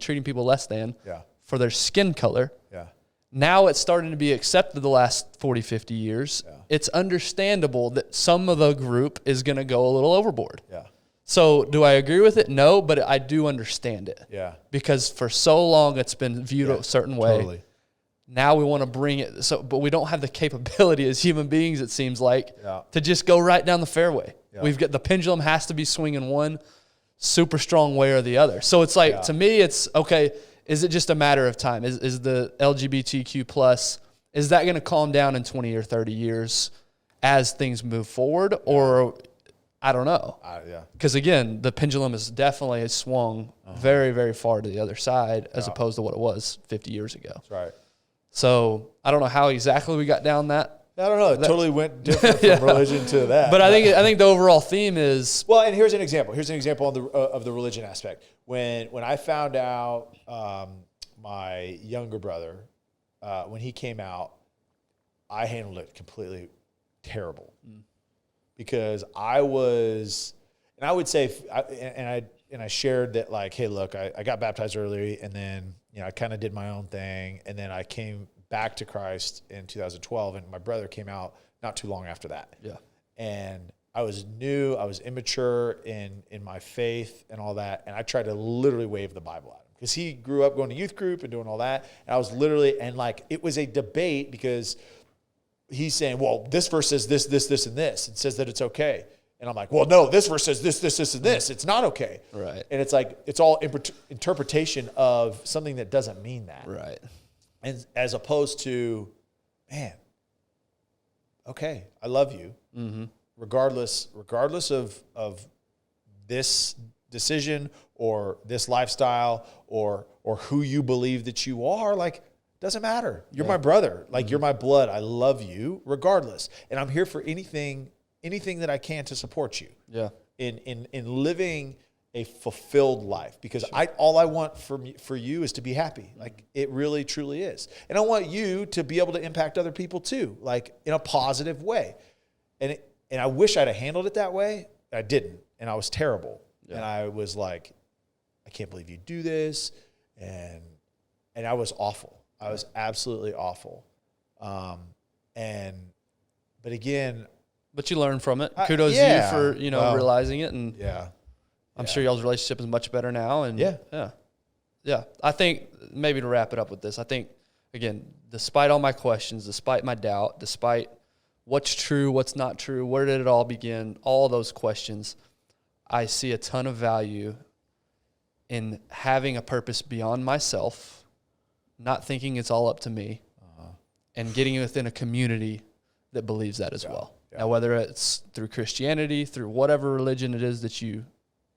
treating people less than for their skin color. Yeah. Now it's starting to be accepted the last 40, 50 years. Yeah. It's understandable that some of the group is going to go a little overboard. Yeah. So do I agree with it? No, but I do understand it. Yeah. Because for so long it's been viewed a certain way. Totally. Now we want to bring it but we don't have the capability as human beings, it seems like, to just go right down the fairway. Yeah. We've got the pendulum has to be swinging one super strong way or the other. So it's like to me it's okay, is it just a matter of time? Is the LGBTQ plus, is that going to calm down in 20 or 30 years as things move forward? Or I don't know. Because again, the pendulum has definitely swung very, very far to the other side as opposed to what it was 50 years ago. That's right. So I don't know how exactly we got down that. I don't know. It totally went different from religion to that. But I think the overall theme is, well. And here's an example. Here's an example of the religion aspect. When I found out my younger brother, when he came out, I handled it completely terrible because I was, and I would say, and I shared that like, hey, look, I got baptized early, and then I kind of did my own thing, and then I came back to Christ in 2012, and my brother came out not too long after that. Yeah. And I was new, I was immature in my faith and all that, and I tried to literally wave the Bible at him because he grew up going to youth group and doing all that, and I was literally, and like it was a debate because he's saying, well, this verse says this, this, this, and this. It says that it's okay. And I'm like, well, no, this verse says this, this, this, and this. It's not okay. Right. And it's like, it's all interpretation of something that doesn't mean that. Right. And as opposed to, man, okay, I love you. Mm-hmm. Regardless of this decision or this lifestyle or who you believe that you are, like, doesn't matter. You're my brother. Like, you're my blood. I love you regardless. And I'm here for anything that I can to support you. Yeah. In living a fulfilled life, because all I want for you is to be happy. Like, it really truly is. And I want you to be able to impact other people too, like in a positive way. And I wish I'd have handled it that way. I didn't. And I was terrible. Yeah. And I was like, I can't believe you do this. And I was awful. I was absolutely awful. But again, but you learn from it. Kudos to you for, realizing it. And I'm sure y'all's relationship is much better now. And yeah. I think maybe to wrap it up with this, I think, again, despite all my questions, despite my doubt, despite what's true, what's not true, where did it all begin, all those questions, I see a ton of value in having a purpose beyond myself, not thinking it's all up to me, and getting within a community that believes that as well. Yeah. Now, whether it's through Christianity, through whatever religion it is that you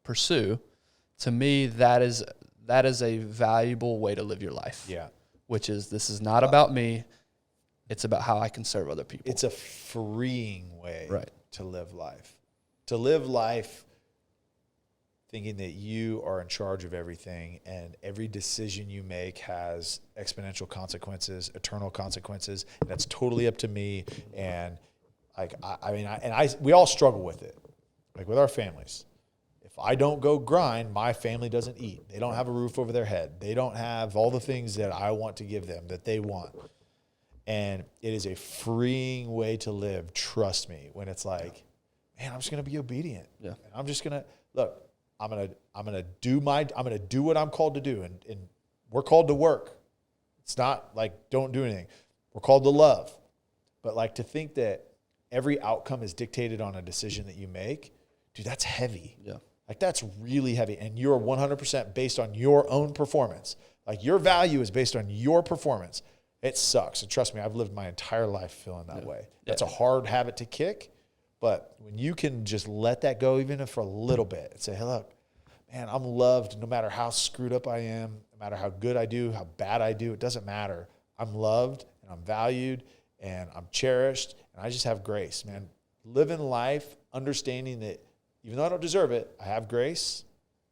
pursue, to me, that is a valuable way to live your life. Yeah. Which is, this is not about me. It's about how I can serve other people. It's a freeing way Right. to live life. To live life thinking that you are in charge of everything and every decision you make has exponential consequences, eternal consequences, and that's totally up to me. And like, we all struggle with it, like with our families. If I don't go grind, my family doesn't eat. They don't have a roof over their head. They don't have all the things that I want to give them that they want. And it is a freeing way to live, trust me, when it's like, man, I'm just going to be obedient. Yeah. And I'm just going to, look, I'm going to do what I'm called to do. And we're called to work. It's not like don't do anything. We're called to love. But like to think that every outcome is dictated on a decision that you make, dude, that's heavy. Yeah. Like that's really heavy. And you're 100% based on your own performance. Like your value is based on your performance. It sucks. And trust me, I've lived my entire life feeling that way. That's a hard habit to kick. But when you can just let that go, even if for a little bit, and say, hey, look, man, I'm loved no matter how screwed up I am, no matter how good I do, how bad I do, it doesn't matter. I'm loved and I'm valued and I'm cherished and I just have grace, man. Living life, understanding that even though I don't deserve it, I have grace.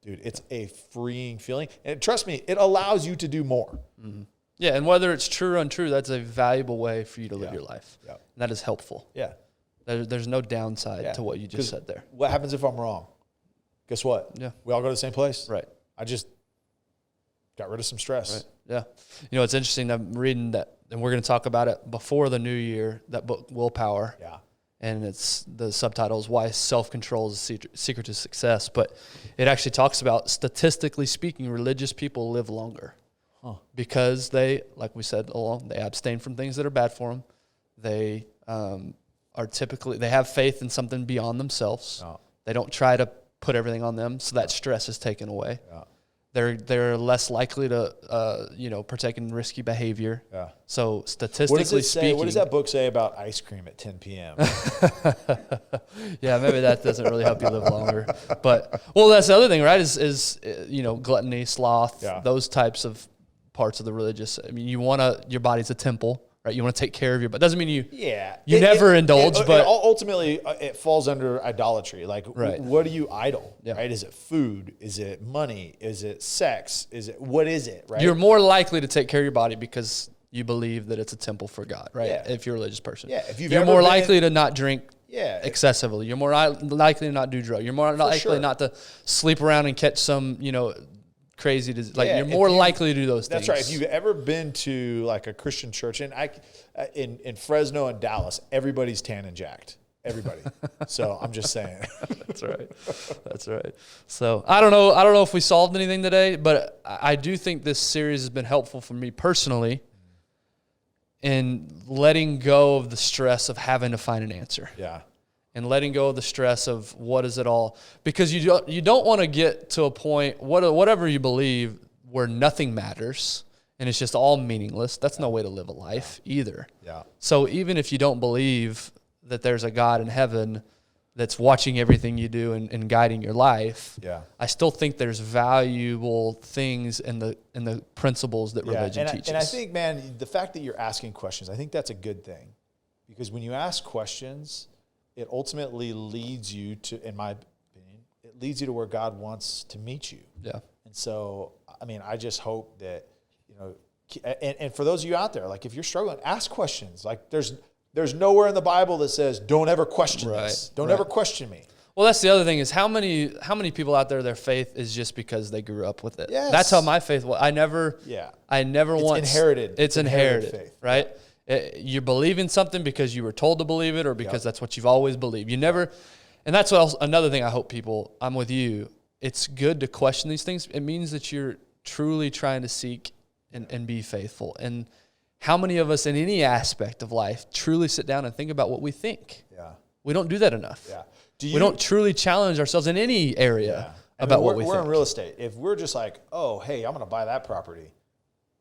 Dude, it's a freeing feeling. And trust me, it allows you to do more. Mm-hmm. Yeah, and whether it's true or untrue, that's a valuable way for you to live your life. Yeah. And that is helpful. Yeah. There's no downside to what you just said there. What happens if I'm wrong? Guess what? Yeah. We all go to the same place. Right. I just got rid of some stress. Right. Yeah. You know, it's interesting. I'm reading that, and we're going to talk about it before the new year, that book, Willpower. Yeah. And it's the subtitle is Why Self-Control is the Secret to Success. But it actually talks about, statistically speaking, religious people live longer. Because they, like we said, they abstain from things that are bad for them. They they have faith in something beyond themselves. Oh. They don't try to put everything on them, so that stress is taken away. Yeah. They're less likely to partake in risky behavior. Yeah. So statistically speaking, what does that book say about ice cream at 10 p.m.? Yeah, maybe that doesn't really help you live longer. But that's the other thing, right? Is gluttony, sloth, those types of parts of the religious. I mean, your body's a temple, right? You want to take care of your body. Doesn't mean you never indulge, but ultimately it falls under idolatry. Like, what do you idol? Yeah. Right? Is it food? Is it money? Is it sex? What is it? Right? You're more likely to take care of your body because you believe that it's a temple for God, right? Yeah. If you're a religious person. Yeah. If you're more likely to not drink excessively. You're more likely to not do drugs. You're more likely not to sleep around and catch some, crazy disease. Like you're more likely to do those things. That's right. If you've ever been to like a Christian church, and in Fresno and Dallas, everybody's tan and jacked. Everybody. So I'm just saying. That's right. That's right. So I don't know if we solved anything today, but I do think this series has been helpful for me personally in letting go of the stress of having to find an answer. Yeah. And letting go of the stress of what is it all, because you don't want to get to a point, whatever you believe, where nothing matters and it's just all meaningless. That's no way to live a life either. Yeah. So even if you don't believe that there's a God in heaven that's watching everything you do and guiding your life, I still think there's valuable things in the principles that religion teaches. And I think, man, the fact that you're asking questions, I think that's a good thing, because when you ask questions, it ultimately leads you to, in my opinion, it leads you to where God wants to meet you. Yeah. And so, I mean, I just hope that, and for those of you out there, like if you're struggling, ask questions. Like there's nowhere in the Bible that says, don't ever question this. Don't ever question me. Well, that's the other thing is how many people out there, their faith is just because they grew up with it. Yes. That's how my faith was. I never once inherited. It's inherited faith. Right? You believe in something because you were told to believe it or because that's what you've always believed. You never, and that's what else, another thing I hope people, I'm with you, it's good to question these things. It means that you're truly trying to seek and be faithful. And how many of us in any aspect of life truly sit down and think about what we think? Yeah. We don't do that enough. Yeah. We don't truly challenge ourselves in any area about what we think. We're in real estate. If we're just like, oh, hey, I'm going to buy that property,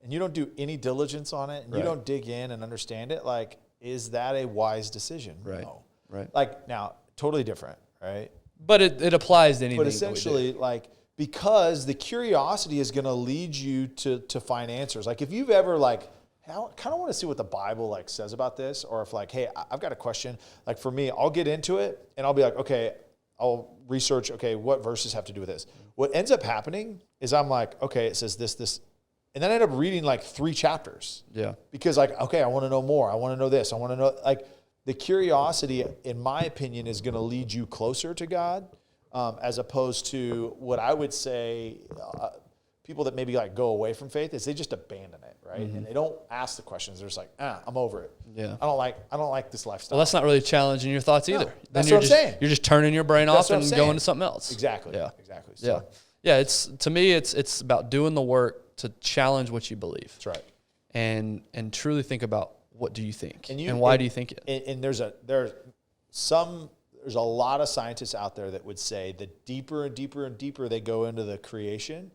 and you don't do any diligence on it, and you don't dig in and understand it, like, is that a wise decision? Right. No. Right. Like now, totally different, right? But it applies to anything. But essentially, like, because the curiosity is going to lead you to find answers. Like if you've ever like, I kind of want to see what the Bible like says about this, or if like, hey, I've got a question. Like for me, I'll get into it and I'll be like, okay, I'll research, okay, what verses have to do with this? What ends up happening is I'm like, okay, it says this. And then I end up reading like 3 chapters. Yeah. Because like, okay, I want to know more. I want to know this. I want to know, like, the curiosity, in my opinion, is going to lead you closer to God, as opposed to what I would say, people that maybe like go away from faith is they just abandon it, right? And they don't ask the questions. They're just like, I'm over it. Yeah. I don't like this lifestyle. Well, that's not really challenging your thoughts either. That's then what I'm saying. You're just turning your brain That's off what and I'm going saying. to something else. Exactly. Yeah. Exactly. Yeah. So, Yeah. To me, it's about doing the work to challenge what you believe. that's right. And truly think about, what do you think? And why do you think it? And there's a lot of scientists out there that would say the deeper and deeper and deeper they go into the creation,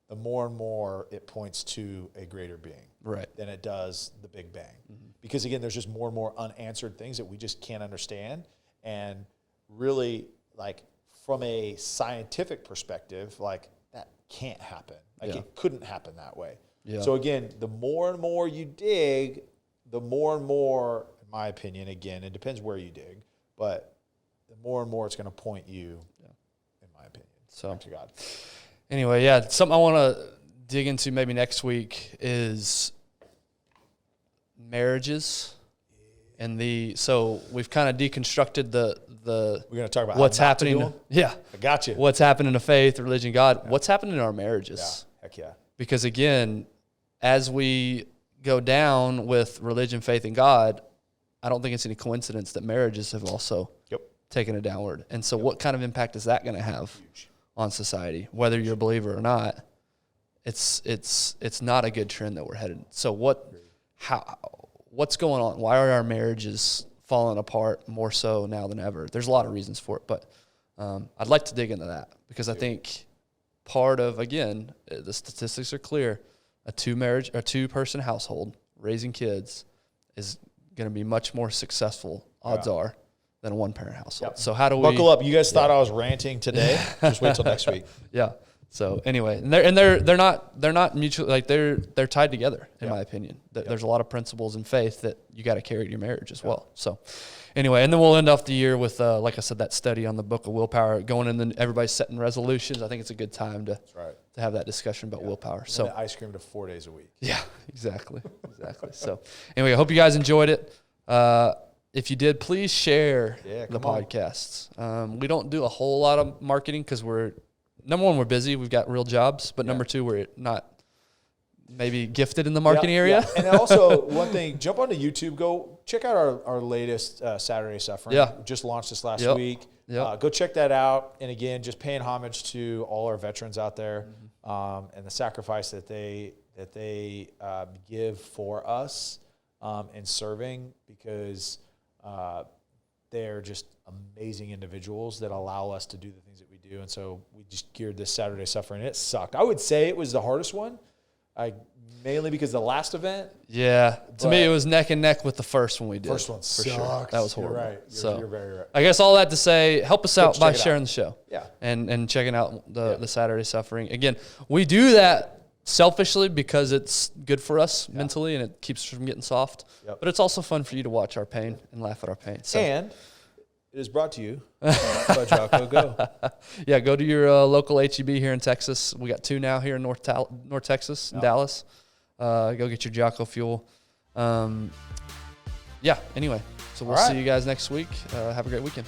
the more and more it points to a greater being, Right. than it does the Big Bang. Because again, there's just more and more unanswered things that we just can't understand. And really, like from a scientific perspective, like that can't happen. Like it couldn't happen that way. Yeah. So again, the more and more you dig, the more and more, in my opinion, again, it depends where you dig, but the more and more it's going to point you, in my opinion, back to God. Anyway, yeah, something I want to dig into maybe next week is marriages, and so we've kind of deconstructed the We're going to talk about what's how not to do happening. them? Yeah, I got you. what's happening to faith, religion, God. What's happening in our marriages? Yeah. Heck yeah. Because again, as we go down with religion, faith, and God, I don't think it's any coincidence that marriages have also taken a downward. And so what kind of impact is that going to have on society, whether you're a believer or not? It's not a good trend that we're headed. So what's going on? Why are our marriages falling apart more so now than ever? There's a lot of reasons for it, but I'd like to dig into that because I think part of, again, the statistics are clear. A two-person household raising kids is going to be much more successful, odds are, than a one-parent household. Yep. So how do we buckle up? You guys thought I was ranting today? Just wait till next week. Yeah. So anyway, they're not mutually, like they're tied together in my opinion. There's a lot of principles in faith that you got to carry to your marriage as well. So anyway, and then we'll end off the year with like I said, that study on the book of willpower going in. Then everybody's setting resolutions. I think it's a good time to have that discussion about willpower. And so ice cream to 4 days a week. Yeah, exactly. So anyway, I hope you guys enjoyed it. If you did, please share the podcasts. We don't do a whole lot of marketing because number one, we're busy. We've got real jobs. But number two, we're not maybe gifted in the marketing area. Yeah. And also, one thing, jump onto YouTube. Go check out our latest Saturday Suffering. Yeah. We just launched this last week. Go check that out. And again, just paying homage to all our veterans out there and the sacrifice that they give for us in serving, because they're just amazing individuals that allow us to do the things that we do. And so we just geared this Saturday Suffering. It sucked. I would say it was the hardest one, mainly because the last event. Yeah. To me, it was neck and neck with the first one we did. First one sucked. Sure. That was horrible. You're right. You're very right. I guess all that to say, help us out by sharing the show. Yeah. And checking out the Saturday Suffering. Again, we do that selfishly because it's good for us mentally and it keeps us from getting soft. Yep. But it's also fun for you to watch our pain and laugh at our pain. So. And it is brought to you by Jocko Go. Yeah, go to your local HEB here in Texas. We got 2 now here in North Texas, in Dallas. Go get your Jocko fuel. Anyway, so we'll see you guys next week. Have a great weekend.